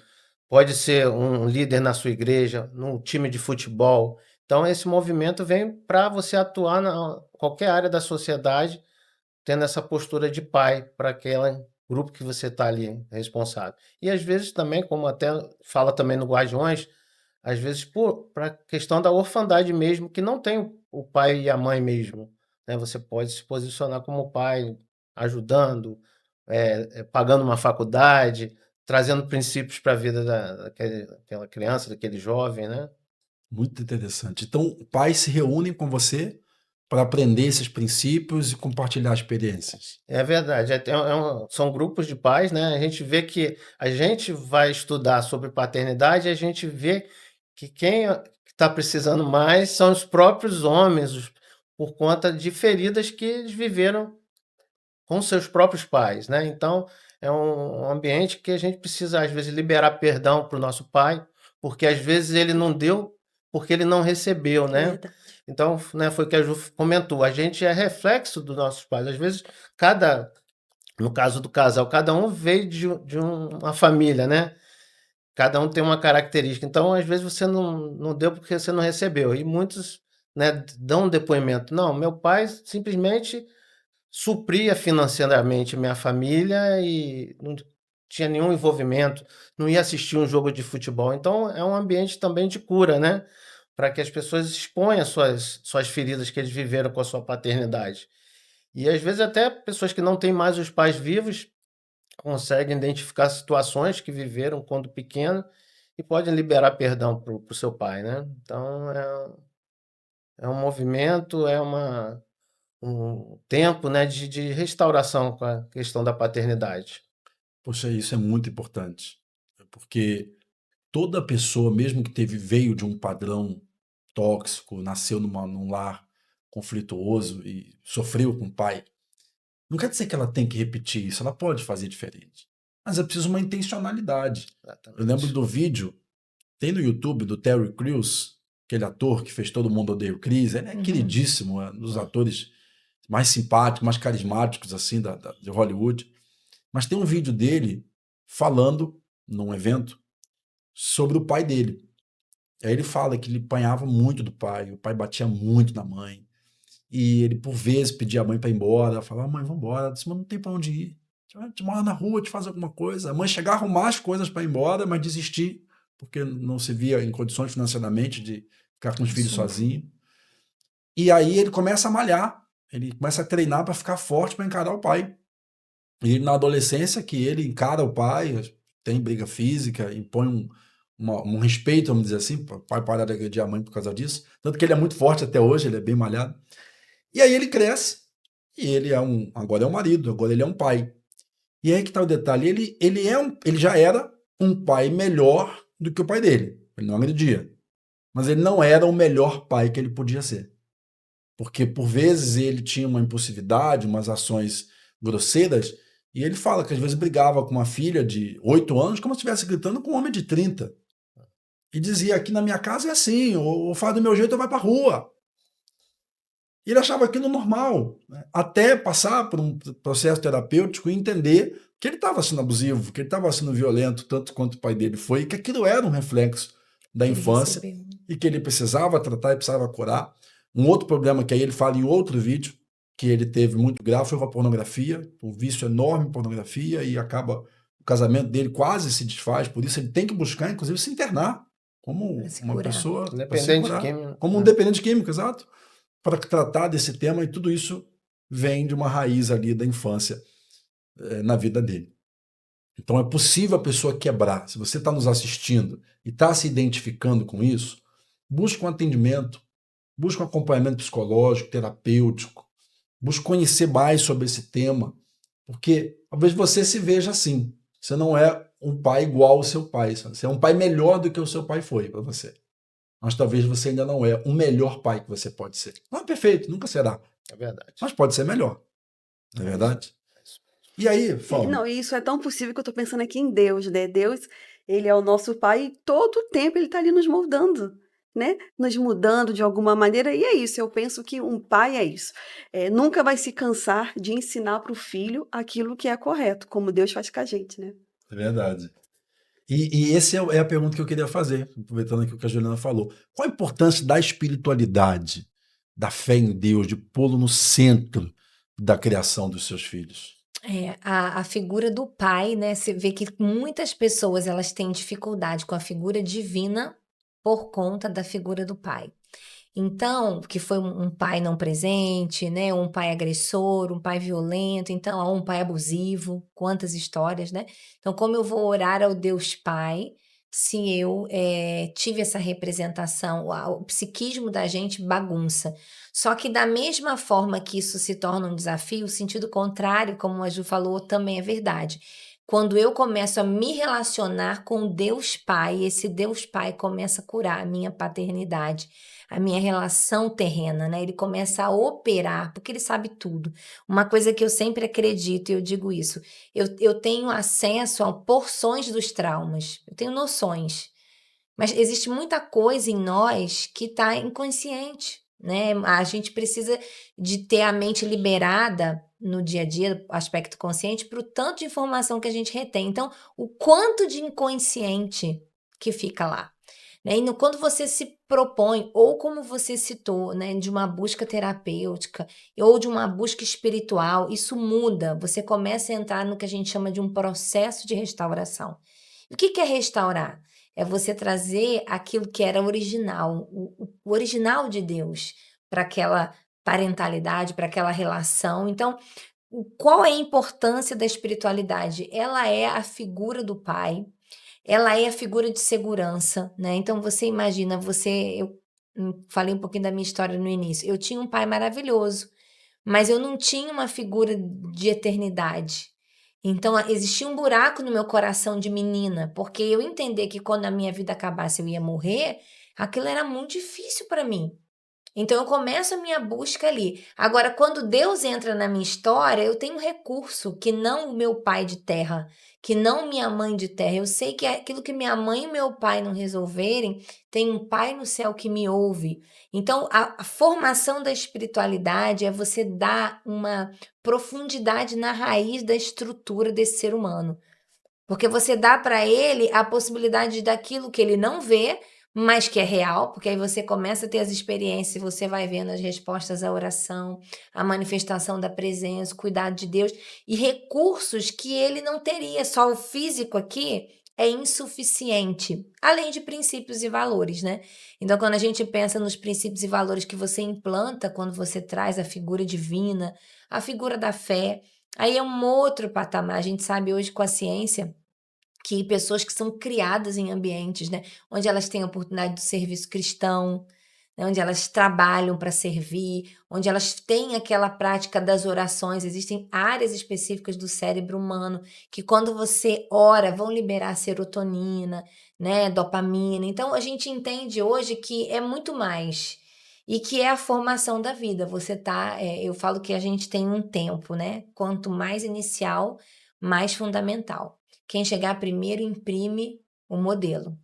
Pode ser um líder na sua igreja, num time de futebol. Então, esse movimento vem para você atuar na qualquer área da sociedade, tendo essa postura de pai para aquele grupo que você está ali responsável. E às vezes também, como até fala também no Guardiões, às vezes para a questão da orfandade mesmo, que não tem o pai e a mãe mesmo, né? Você pode se posicionar como pai, ajudando, pagando uma faculdade, trazendo princípios para a vida daquela criança, daquele jovem, né? Muito interessante. Então, pais se reúnem com você para aprender esses princípios e compartilhar experiências. É verdade. São grupos de pais, né? A gente vê que a gente vai estudar sobre paternidade e a gente vê que quem está precisando mais são os próprios homens, por conta de feridas que eles viveram com seus próprios pais, né? Então, é um ambiente que a gente precisa, às vezes, liberar perdão para o nosso pai, porque às vezes ele não deu porque ele não recebeu, É né? verdade. Então, né, foi o que a Ju comentou, a gente é reflexo dos nossos pais. Às vezes, no caso do casal, cada um veio de uma família, né? Cada um tem uma característica. Então, às vezes, você não deu porque você não recebeu. E muitos, né, dão um depoimento. Não, meu pai simplesmente supria financeiramente minha família e não tinha nenhum envolvimento, não ia assistir um jogo de futebol. Então, é um ambiente também de cura, né? Para que as pessoas exponham suas feridas que eles viveram com a sua paternidade. E às vezes até pessoas que não têm mais os pais vivos conseguem identificar situações que viveram quando pequeno e podem liberar perdão para o seu pai, né? Então, é um movimento, um tempo, né, de restauração com a questão da paternidade. Poxa, isso é muito importante, porque toda pessoa, mesmo que veio de um padrão tóxico, nasceu num lar conflituoso e sofreu com o pai, não quer dizer que ela tem que repetir isso, ela pode fazer diferente. Mas é preciso uma intencionalidade. Eu lembro Exatamente. do vídeo, tem no YouTube, do Terry Crews, aquele ator que fez Todo Mundo Odeia o Chris, ele é queridíssimo, é um dos atores mais simpáticos, mais carismáticos assim de Hollywood. Mas tem um vídeo dele falando num evento sobre o pai dele. Aí ele fala que ele apanhava muito do pai, o pai batia muito na mãe. E ele, por vezes, pedia a mãe para ir embora. Falava, mãe, vamos embora. Ela disse, mas não tem para onde ir. Te mora na rua, te faz alguma coisa. A mãe chegava a arrumar as coisas para ir embora, mas desistir, porque não se via em condições financeiramente de ficar com os filhos sozinho. E aí ele começa a malhar, ele começa a treinar para ficar forte para encarar o pai. E na adolescência que ele encara o pai, tem briga física, impõe um respeito, vamos dizer assim, o pai para de agredir a mãe por causa disso. Tanto que ele é muito forte até hoje, ele é bem malhado. E aí ele cresce, e ele agora é um marido, agora ele é um pai. E aí que tá o detalhe, ele já era um pai melhor do que o pai dele. Ele não agredia. Mas ele não era o melhor pai que ele podia ser. Porque por vezes ele tinha uma impulsividade, umas ações grosseiras, e ele fala que às vezes brigava com uma filha de 8 anos como se estivesse gritando com um homem de 30. e dizia: aqui na minha casa é assim, ou faz do meu jeito ou vai para a rua. E ele achava aquilo normal, né? Até passar por um processo terapêutico e entender que ele estava sendo abusivo, que ele estava sendo violento, tanto quanto o pai dele foi, e que aquilo era um reflexo da Que ele infância recebeu. e que ele precisava tratar e precisava curar. Um outro problema que aí ele fala em outro vídeo, que ele teve muito grave, foi com a pornografia, um vício enorme em pornografia, e acaba o casamento dele quase se desfaz, por isso ele tem que buscar, inclusive, se internar como Pra se uma curar. pessoa para se Independente curar, químico, como um né? dependente químico, exato, para tratar desse tema, e tudo isso vem de uma raiz ali da infância na vida dele. Então é possível a pessoa quebrar. Se você está nos assistindo e está se identificando com isso, busque um atendimento, busque um acompanhamento psicológico, terapêutico, busque conhecer mais sobre esse tema, porque talvez você se veja assim. Você não é um pai igual ao seu pai, sabe? Você é um pai melhor do que o seu pai foi para você. Mas talvez você ainda não é o melhor pai que você pode ser. Não é perfeito, nunca será, É verdade. mas pode ser melhor, não é verdade? E aí, Não, Fábio? e isso é tão possível que eu tô pensando aqui em Deus, né? Deus, ele é o nosso pai e todo o tempo ele tá ali nos moldando, né? Nos mudando de alguma maneira. E é isso, eu penso que um pai é isso. Nunca vai se cansar de ensinar para o filho aquilo que é correto, como Deus faz com a gente, né? É verdade. E essa é a pergunta que eu queria fazer, aproveitando aqui o que a Juliana falou. Qual a importância da espiritualidade, da fé em Deus, de pô-lo no centro da criação dos seus filhos? A figura do pai, né? Você vê que muitas pessoas elas têm dificuldade com a figura divina por conta da figura do pai. Então, que foi um pai não presente, né? Um pai agressor, um pai violento, então, um pai abusivo, quantas histórias, né? Então, como eu vou orar ao Deus Pai se eu tive essa representação? O psiquismo da gente bagunça. Só que da mesma forma que isso se torna um desafio, o sentido contrário, como a Ju falou, também é verdade. Quando eu começo a me relacionar com Deus Pai, esse Deus Pai começa a curar a minha paternidade, a minha relação terrena, né? Ele começa a operar, porque ele sabe tudo. Uma coisa que eu sempre acredito, e eu digo isso, eu tenho acesso a porções dos traumas, eu tenho noções, mas existe muita coisa em nós que está inconsciente, né? A gente precisa de ter a mente liberada no dia a dia, aspecto consciente, para o tanto de informação que a gente retém. Então, o quanto de inconsciente que fica lá. Né? E quando você se propõe, ou como você citou, né, de uma busca terapêutica, ou de uma busca espiritual, isso muda. Você começa a entrar no que a gente chama de um processo de restauração. O que é restaurar? É você trazer aquilo que era original, o original de Deus, para aquela parentalidade, para aquela relação. Então, qual é a importância da espiritualidade? Ela é a figura do pai, ela é a figura de segurança, né? Então você imagina, eu falei um pouquinho da minha história no início. Eu tinha um pai maravilhoso, mas eu não tinha uma figura de eternidade. Então existia um buraco no meu coração de menina, porque eu entender que quando a minha vida acabasse eu ia morrer, aquilo era muito difícil para mim. Então eu começo a minha busca ali. Agora, quando Deus entra na minha história, eu tenho um recurso que não o meu pai de terra, que não minha mãe de terra. Eu sei que aquilo que minha mãe e meu pai não resolverem, tem um pai no céu que me ouve. Então, a formação da espiritualidade é você dar uma profundidade na raiz da estrutura desse ser humano. Porque você dá para ele a possibilidade daquilo que ele não vê, mas que é real, porque aí você começa a ter as experiências e você vai vendo as respostas à oração, a manifestação da presença, o cuidado de Deus e recursos que ele não teria. Só o físico aqui é insuficiente, além de princípios e valores, né? Então, quando a gente pensa nos princípios e valores que você implanta, quando você traz a figura divina, a figura da fé, aí é um outro patamar. A gente sabe hoje com a ciência que pessoas que são criadas em ambientes, né, onde elas têm a oportunidade do serviço cristão, né, onde elas trabalham para servir, onde elas têm aquela prática das orações, existem áreas específicas do cérebro humano que quando você ora vão liberar serotonina, né, dopamina. Então a gente entende hoje que é muito mais e que é a formação da vida. Eu falo que a gente tem um tempo, né? Quanto mais inicial, mais fundamental. Quem chegar primeiro imprime o modelo,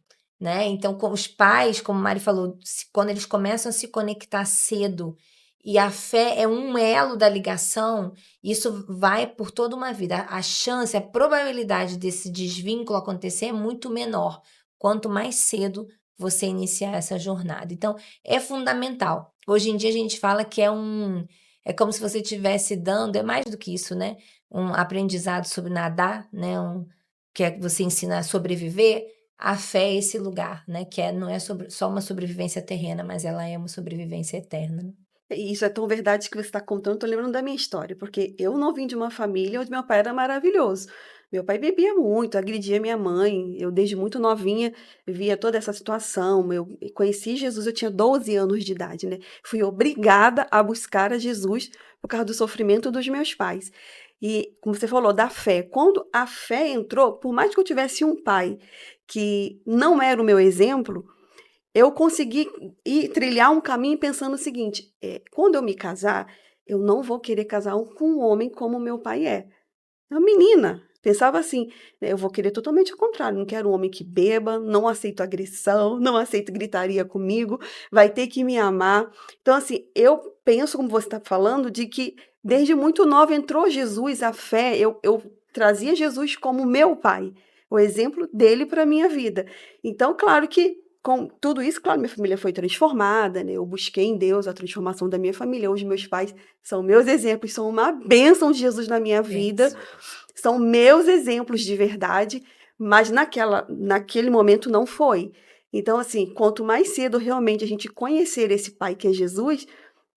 né? Então, com os pais, como a Mari falou, quando eles começam a se conectar cedo e a fé é um elo da ligação, isso vai por toda uma vida. A chance, a probabilidade desse desvínculo acontecer é muito menor, quanto mais cedo você iniciar essa jornada. Então, é fundamental. Hoje em dia a gente fala que é como se você estivesse dando, é mais do que isso, né? Um aprendizado sobre nadar, né? Que é que você ensina a sobreviver. A fé é esse lugar, né? Que não é só uma sobrevivência terrena, mas ela é uma sobrevivência eterna, né? E isso é tão verdade que você está contando, tô lembrando da minha história, porque eu não vim de uma família onde meu pai era maravilhoso. Meu pai bebia muito, agredia minha mãe. Eu, desde muito novinha, via toda essa situação. Eu conheci Jesus, eu tinha 12 anos de idade, né? Fui obrigada a buscar a Jesus por causa do sofrimento dos meus pais. E, como você falou, da fé. Quando a fé entrou, por mais que eu tivesse um pai que não era o meu exemplo, eu consegui trilhar um caminho pensando o seguinte: quando eu me casar, eu não vou querer casar com um homem como meu pai é. Uma menina. Pensava assim, né, eu vou querer totalmente ao contrário. Não quero um homem que beba, não aceito agressão, não aceito gritaria comigo, vai ter que me amar. Então, assim, eu penso, como você está falando, de que desde muito nova entrou Jesus, a fé. Eu trazia Jesus como meu pai, o exemplo dele para a minha vida. Então, claro que com tudo isso, claro, minha família foi transformada, né? Eu busquei em Deus a transformação da minha família. Hoje, meus pais são meus exemplos, são uma bênção de Jesus na minha vida, são meus exemplos de verdade, mas naquele momento não foi. Então, assim, quanto mais cedo realmente a gente conhecer esse pai que é Jesus,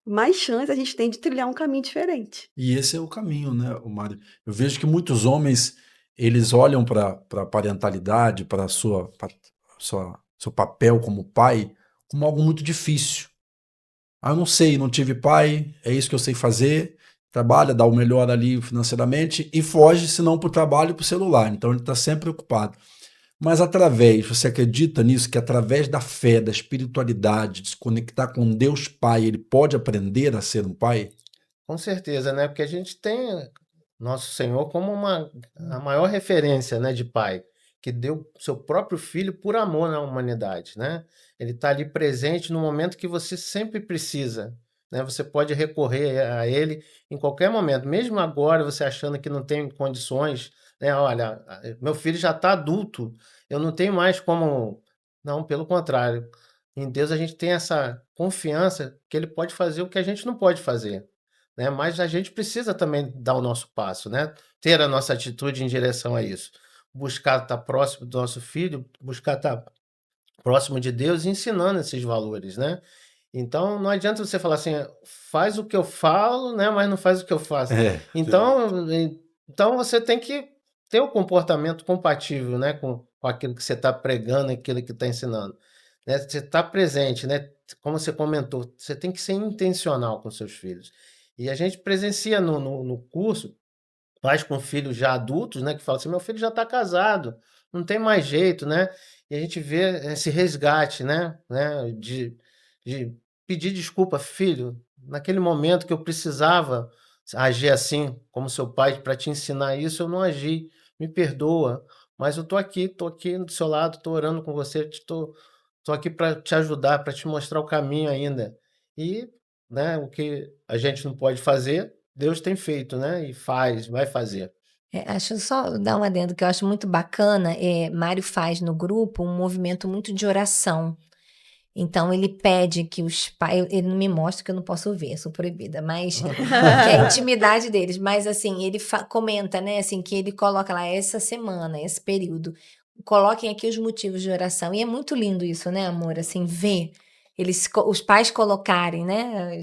mais chance a gente tem de trilhar um caminho diferente. E esse é o caminho, né, o Mário? Eu vejo que muitos homens, eles olham para a parentalidade, para seu papel como pai, como algo muito difícil. Ah, eu não sei, não tive pai, é isso que eu sei fazer, trabalha, dá o melhor ali financeiramente e foge, se não para o trabalho e para o celular. Então ele está sempre ocupado. Mas você acredita nisso, que através da fé, da espiritualidade, de se conectar com Deus Pai, ele pode aprender a ser um pai? Com certeza, né? Porque a gente tem nosso Senhor como a maior referência, né, de pai, que deu seu próprio filho por amor na humanidade, né? Ele está ali presente no momento que você sempre precisa, né? Você pode recorrer a ele em qualquer momento, mesmo agora você achando que não tem condições, né? Olha, meu filho já está adulto, eu não tenho mais como. Não, pelo contrário. Em Deus a gente tem essa confiança que ele pode fazer o que a gente não pode fazer, né? Mas a gente precisa também dar o nosso passo, né? Ter a nossa atitude em direção a isso. Buscar estar próximo do nosso filho, buscar estar próximo de Deus e ensinando esses valores, né? Então não adianta você falar assim, faz o que eu falo, né? Mas não faz o que eu faço. É, Então você tem que ter o comportamento compatível, né? Com aquilo que você está pregando, aquilo que está ensinando, né? Você está presente, né? Como você comentou, você tem que ser intencional com seus filhos. E a gente presencia no curso pais com filhos já adultos, né, que falam assim: meu filho já está casado, não tem mais jeito, né? E a gente vê esse resgate, né, de pedir desculpa, filho, naquele momento que eu precisava agir assim, como seu pai, para te ensinar isso, eu não agi, me perdoa, mas eu tô aqui do seu lado, tô orando com você, tô aqui para te ajudar, para te mostrar o caminho ainda. E, né, o que a gente não pode fazer, Deus tem feito, né, e faz, vai fazer. Acho só dar um adendo que eu acho muito bacana, Mário faz no grupo um movimento muito de oração. Então ele pede que os pais, ele não me mostra que eu não posso ver, sou proibida, mas que é a intimidade deles, mas assim, ele comenta, né, assim, que ele coloca lá essa semana, esse período, coloquem aqui os motivos de oração, e é muito lindo isso, né, amor, assim, ver os pais colocarem, né,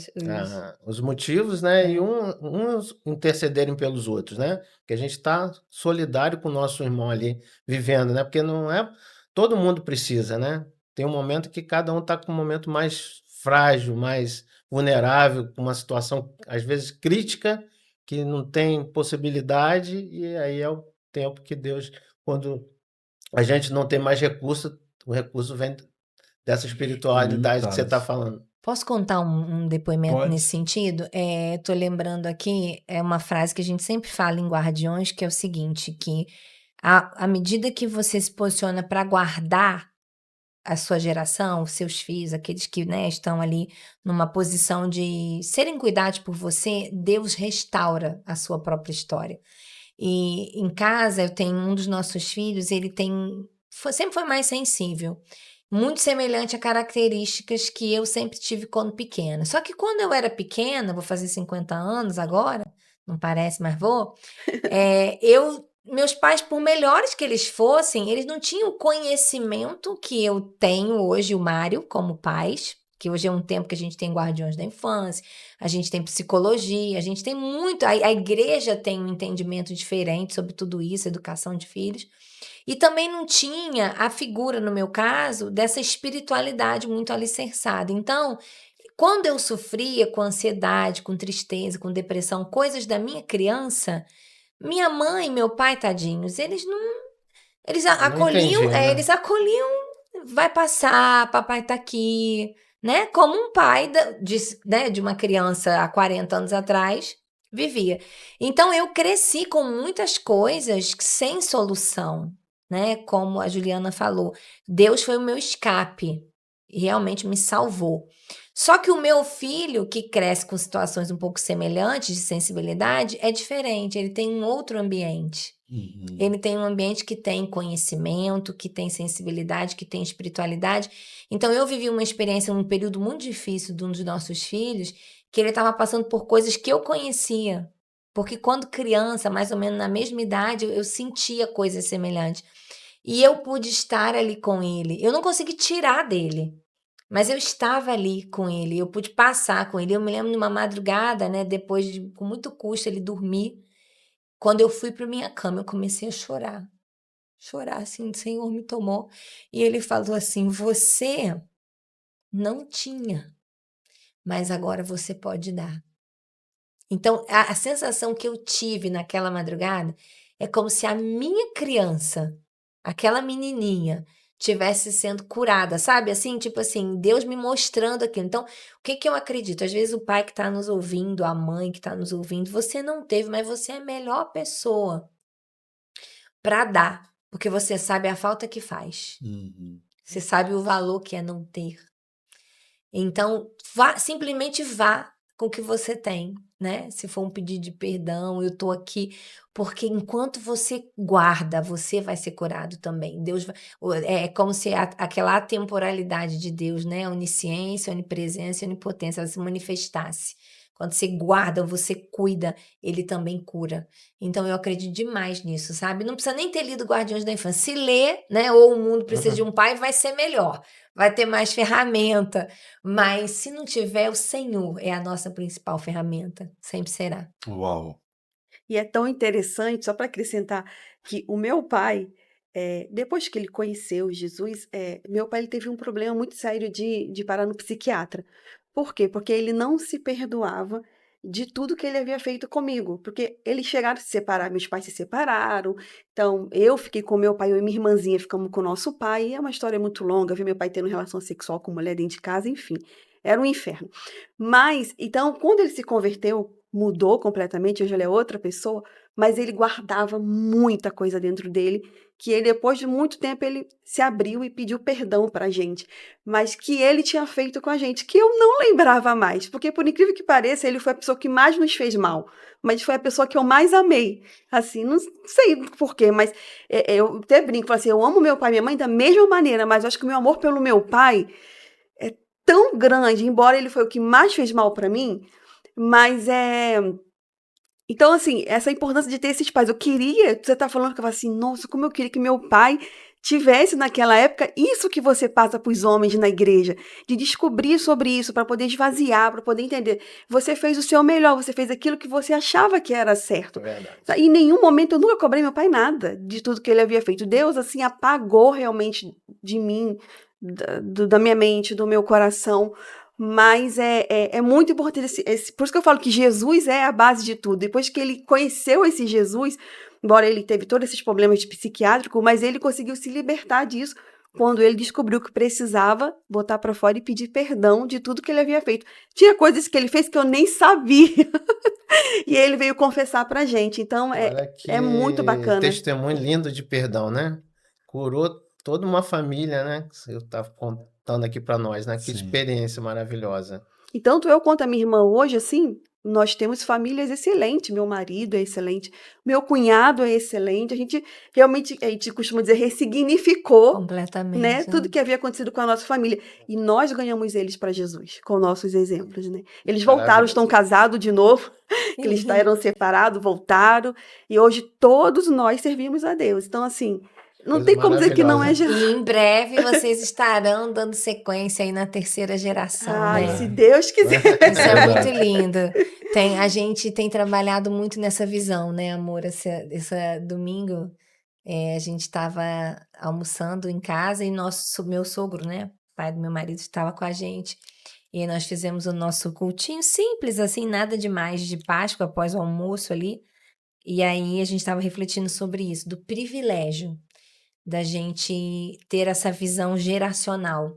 Os motivos, né, e é. uns intercederem pelos outros, né, que a gente está solidário com o nosso irmão ali vivendo, né, porque não é todo mundo precisa, né, tem um momento que cada um está com um momento mais frágil, mais vulnerável, com uma situação às vezes crítica, que não tem possibilidade, e aí é o tempo que Deus, quando a gente não tem mais recurso, o recurso vem dessa espiritualidade que você está ilimitados. falando. Posso contar um depoimento nesse Pode. sentido? Tô lembrando aqui, é uma frase que a gente sempre fala em Guardiões, que é o seguinte, que à medida que você se posiciona para guardar a sua geração, os seus filhos, aqueles que, né, estão ali numa posição de serem cuidados por você, Deus restaura a sua própria história. E em casa eu tenho um dos nossos filhos, ele sempre foi mais sensível, muito semelhante a características que eu sempre tive quando pequena. Só que quando eu era pequena, vou fazer 50 anos agora, não parece, mas vou, meus pais, por melhores que eles fossem, eles não tinham o conhecimento que eu tenho hoje, o Mário, como pais, que hoje é um tempo que a gente tem guardiões da infância, a gente tem psicologia, a gente tem muito, a igreja tem um entendimento diferente sobre tudo isso, educação de filhos, e também não tinha a figura, no meu caso, dessa espiritualidade muito alicerçada. Então, quando eu sofria com ansiedade, com tristeza, com depressão, coisas da minha criança, minha mãe e meu pai, tadinhos, eles Não acolhiam, entendiam, né? eles acolhiam, vai passar, papai tá aqui, né? Como um pai de uma criança há 40 anos atrás vivia. Então eu cresci com muitas coisas sem solução, né? Como a Juliana falou, Deus foi o meu escape e realmente me salvou. Só que o meu filho, que cresce com situações um pouco semelhantes de sensibilidade, é diferente, ele tem um outro ambiente. Uhum. Ele tem um ambiente que tem conhecimento, que tem sensibilidade, que tem espiritualidade. Então, eu vivi uma experiência num período muito difícil de um dos nossos filhos, que ele estava passando por coisas que eu conhecia. Porque quando criança, mais ou menos na mesma idade, eu sentia coisas semelhantes. E eu pude estar ali com ele. Eu não consegui tirar dele, mas eu estava ali com ele, eu pude passar com ele. Eu me lembro de uma madrugada, né, depois de com muito custo ele dormir, quando eu fui para minha cama, eu comecei a chorar. Chorar assim, o Senhor me tomou. E ele falou assim: "Você não tinha, mas agora você pode dar". Então, a sensação que eu tive naquela madrugada é como se a minha criança, aquela menininha, tivesse sendo curada, sabe? Assim, tipo assim, Deus me mostrando aquilo. Então, o que que eu acredito? Às vezes o pai que está nos ouvindo, a mãe que está nos ouvindo, você não teve, mas você é a melhor pessoa para dar, porque você sabe a falta que faz. Uhum. Você sabe o valor que é não ter. Então, simplesmente vá com o que você tem, né? Se for um pedido de perdão, eu tô aqui, porque enquanto você guarda, você vai ser curado também. Deus é como se aquela atemporalidade de Deus, né? Onisciência, onipresença e onipotência, ela se manifestasse. Quando você guarda, você cuida, ele também cura. Então eu acredito demais nisso, sabe? Não precisa nem ter lido Guardiões da Infância. Se ler, né? Ou o mundo precisa de um pai, vai ser melhor. Vai ter mais ferramenta. Mas se não tiver, o Senhor é a nossa principal ferramenta. Sempre será. Uau. E é tão interessante, só para acrescentar, que o meu pai, depois que ele conheceu Jesus, meu pai ele teve um problema muito sério de parar no psiquiatra. Por quê? Porque ele não se perdoava de tudo que ele havia feito comigo. Porque eles chegaram a se separar, meus pais se separaram. Então, eu fiquei com meu pai, eu e minha irmãzinha ficamos com o nosso pai. E é uma história muito longa, ver meu pai tendo relação sexual com mulher dentro de casa, enfim. Era um inferno. Mas, então, quando ele se converteu, mudou completamente, hoje ele é outra pessoa, mas ele guardava muita coisa dentro dele, que ele, depois de muito tempo, ele se abriu e pediu perdão pra gente, mas que ele tinha feito com a gente, que eu não lembrava mais, porque por incrível que pareça, ele foi a pessoa que mais nos fez mal, mas foi a pessoa que eu mais amei, assim, não sei por quê, mas eu até brinco, falo assim, eu amo meu pai e minha mãe da mesma maneira, mas eu acho que o meu amor pelo meu pai é tão grande, embora ele foi o que mais fez mal pra mim, mas então, assim, essa importância de ter esses pais. Eu queria, você tá falando que eu falo assim, nossa, como eu queria que meu pai tivesse naquela época isso que você passa para os homens na igreja, de descobrir sobre isso, para poder esvaziar, para poder entender. Você fez o seu melhor, você fez aquilo que você achava que era certo. Verdade. Em nenhum momento eu nunca cobrei meu pai nada de tudo que ele havia feito. Deus, assim, apagou realmente de mim, da minha mente, do meu coração. Mas é muito importante, por isso que eu falo que Jesus é a base de tudo. Depois que ele conheceu esse Jesus, embora ele teve todos esses problemas de psiquiátrico, mas ele conseguiu se libertar disso quando ele descobriu que precisava botar para fora e pedir perdão de tudo que ele havia feito. Tinha coisas que ele fez que eu nem sabia. E ele veio confessar pra gente. Então Olha é muito que bacana. testemunho lindo de perdão, né? Curou toda uma família, né? Que você estava contando aqui para nós, né? Que Sim. experiência maravilhosa. E tanto eu quanto a minha irmã hoje, assim, nós temos famílias excelentes. Meu marido é excelente, meu cunhado é excelente. A gente realmente, a gente costuma dizer, ressignificou, né, Completamente, tudo né? que havia acontecido com a nossa família. E nós ganhamos eles para Jesus, com nossos exemplos, né? Eles voltaram, estão Maravilhoso. casados de novo, que eles eram separados, voltaram. E hoje todos nós servimos a Deus. Então, assim, não Coisa tem como dizer que não é maravilhosa. Jesus. E em breve vocês estarão dando sequência aí na terceira geração, Ai, né? se Deus quiser. Isso é muito Verdade. lindo. A gente tem trabalhado muito nessa visão, né, amor? Esse domingo a gente estava almoçando em casa e meu sogro, né, pai do meu marido, estava com a gente. E aí nós fizemos o nosso cultinho simples, assim, nada demais, de Páscoa após o almoço ali. E aí a gente estava refletindo sobre isso, do privilégio da gente ter essa visão geracional,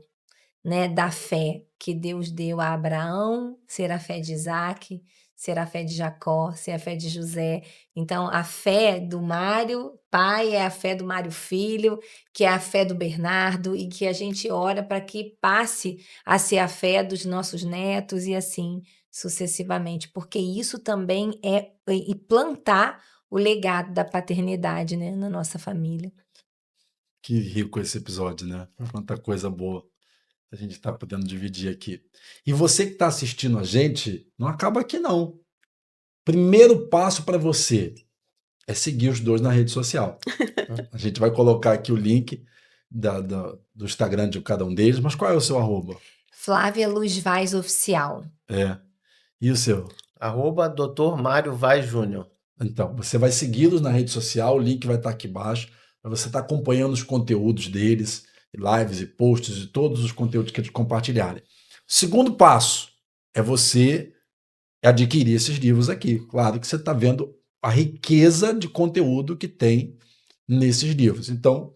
né, da fé que Deus deu a Abraão, ser a fé de Isaac, ser a fé de Jacó, ser a fé de José. Então, a fé do Mário pai é a fé do Mário filho, que é a fé do Bernardo, e que a gente ora para que passe a ser a fé dos nossos netos e assim sucessivamente, porque isso também é e plantar o legado da paternidade, né, na nossa família. Que rico esse episódio, né? Quanta coisa boa a gente está podendo dividir aqui. E você que está assistindo a gente, não acaba aqui não. Primeiro passo para você é seguir os dois na rede social. A gente vai colocar aqui o link do Instagram de cada um deles, mas qual é o seu arroba? Flávia Luz Vaz Oficial. E o seu? @Dr. Mário Vaz Júnior. Então, você vai segui-los na rede social, o link vai estar aqui embaixo, para você estar acompanhando os conteúdos deles, lives e posts e todos os conteúdos que eles compartilharem. Segundo passo é você adquirir esses livros aqui. Claro que você está vendo a riqueza de conteúdo que tem nesses livros. Então,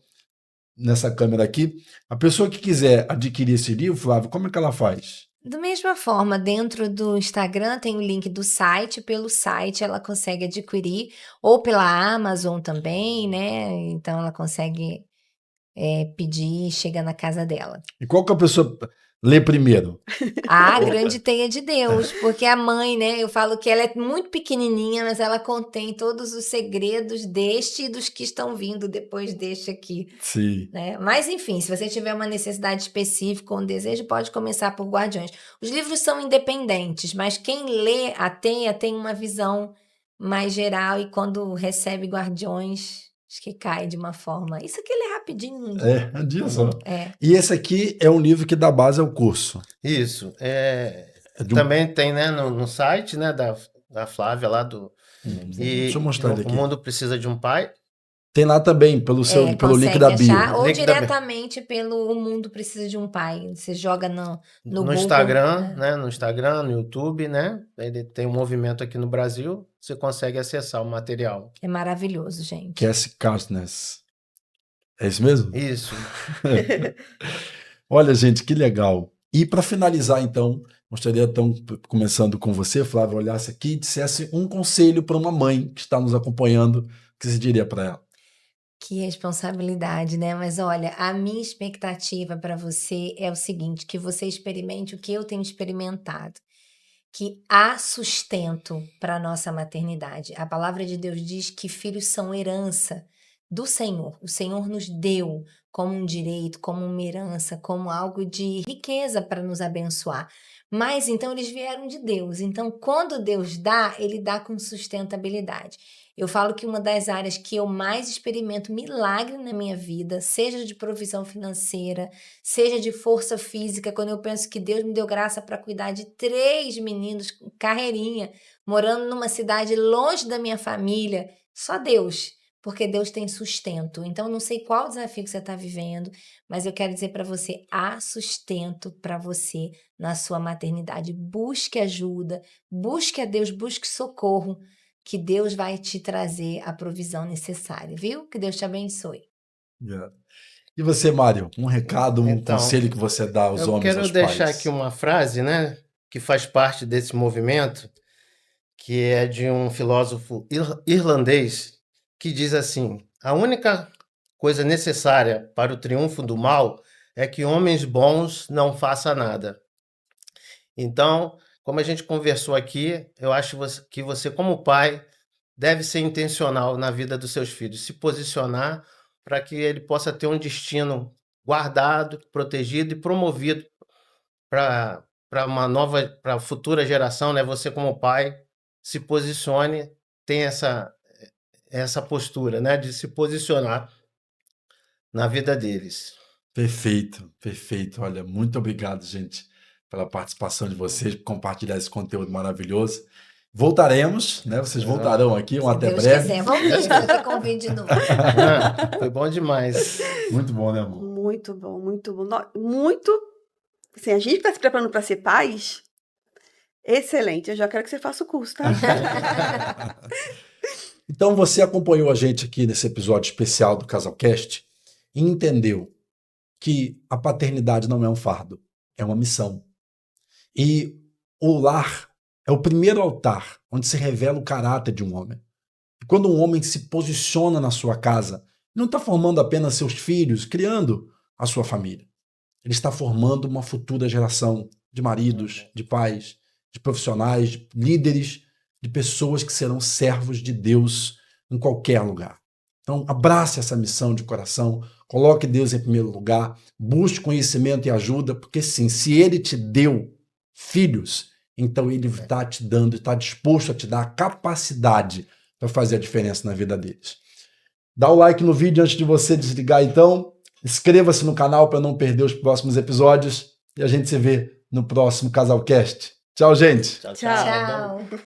nessa câmera aqui, a pessoa que quiser adquirir esse livro, Flávio, como é que ela faz? Da mesma forma, dentro do Instagram tem o link do site, pelo site ela consegue adquirir, ou pela Amazon também, né? Então ela consegue pedir e chega na casa dela. E qual que a pessoa lê primeiro? A grande teia de Deus, porque a mãe, né? Eu falo que ela é muito pequenininha, mas ela contém todos os segredos deste e dos que estão vindo depois deste aqui. Sim. Né? Mas, enfim, se você tiver uma necessidade específica ou um desejo, pode começar por Guardiões. Os livros são independentes, mas quem lê a Teia tem uma visão mais geral e quando recebe Guardiões, acho que cai de uma forma. Isso aqui ele é rapidinho. É um dia só. É. E esse aqui é um livro que dá base ao curso. Isso. É de um- Também tem, né, no site, né, da Flávia lá do. Deixa eu mostrar ele O aqui. Mundo Precisa de um Pai. Tem lá também, pelo link Consegue da bio. achar, ou Link da bio. diretamente pelo O Mundo Precisa de um Pai. Você joga no Google, Instagram, né? No Instagram, no YouTube, né? Ele tem um movimento aqui no Brasil, você consegue acessar o material. É maravilhoso, gente. Cassie Carstens. É isso mesmo? Isso. Olha, gente, que legal. E para finalizar, então, gostaria, então, começando com você, Flávia, olhasse aqui e dissesse um conselho para uma mãe que está nos acompanhando, o que você diria para ela? Que responsabilidade, né? Mas olha, a minha expectativa para você é o seguinte, que você experimente o que eu tenho experimentado, que há sustento para a nossa maternidade. A palavra de Deus diz que filhos são herança do Senhor. O Senhor nos deu como um direito, como uma herança, como algo de riqueza para nos abençoar. Mas então eles vieram de Deus. Então, quando Deus dá, ele dá com sustentabilidade. Eu falo que uma das áreas que eu mais experimento milagre na minha vida, seja de provisão financeira, seja de força física, quando eu penso que Deus me deu graça para cuidar de 3 meninos com carreirinha, morando numa cidade longe da minha família, só Deus, porque Deus tem sustento. Então, não sei qual desafio que você está vivendo, mas eu quero dizer para você, há sustento para você na sua maternidade. Busque ajuda, busque a Deus, busque socorro, que Deus vai te trazer a provisão necessária, viu? Que Deus te abençoe. E você, Mário, um recado, um Então, conselho que você dá aos Eu homens, quero aos deixar pais? aqui uma frase, né, que faz parte desse movimento, que é de um filósofo irlandês, que diz assim: a única coisa necessária para o triunfo do mal é que homens bons não façam nada. Então, como a gente conversou aqui, eu acho que você, como pai, deve ser intencional na vida dos seus filhos, se posicionar para que ele possa ter um destino guardado, protegido e promovido para a futura geração, né? Você, como pai, se posicione, tem essa postura, né? De se posicionar na vida deles. Perfeito, perfeito. Olha, muito obrigado, gente, pela participação de vocês, por compartilhar esse conteúdo maravilhoso. Voltaremos, né? Vocês voltarão aqui, Se até Deus breve. quiser. Vamos ver se eu convido de novo. Foi bom demais. Muito bom, né, amor? Muito bom, muito bom. Muito. Assim, a gente está se preparando para ser pais. Excelente. Eu já quero que você faça o curso, tá? Então, você acompanhou a gente aqui nesse episódio especial do Casalcast e entendeu que a paternidade não é um fardo, é uma missão. E o lar é o primeiro altar onde se revela o caráter de um homem. E quando um homem se posiciona na sua casa, não está formando apenas seus filhos, criando a sua família. Ele está formando uma futura geração de maridos, de pais, de profissionais, de líderes, de pessoas que serão servos de Deus em qualquer lugar. Então, abrace essa missão de coração, coloque Deus em primeiro lugar, busque conhecimento e ajuda, porque sim, se Ele te deu filhos, então Ele está te dando, está disposto a te dar a capacidade para fazer a diferença na vida deles. Dá o like no vídeo antes de você desligar, então. Inscreva-se no canal para não perder os próximos episódios e a gente se vê no próximo Casalcast. Tchau, gente! Tchau, Tchau.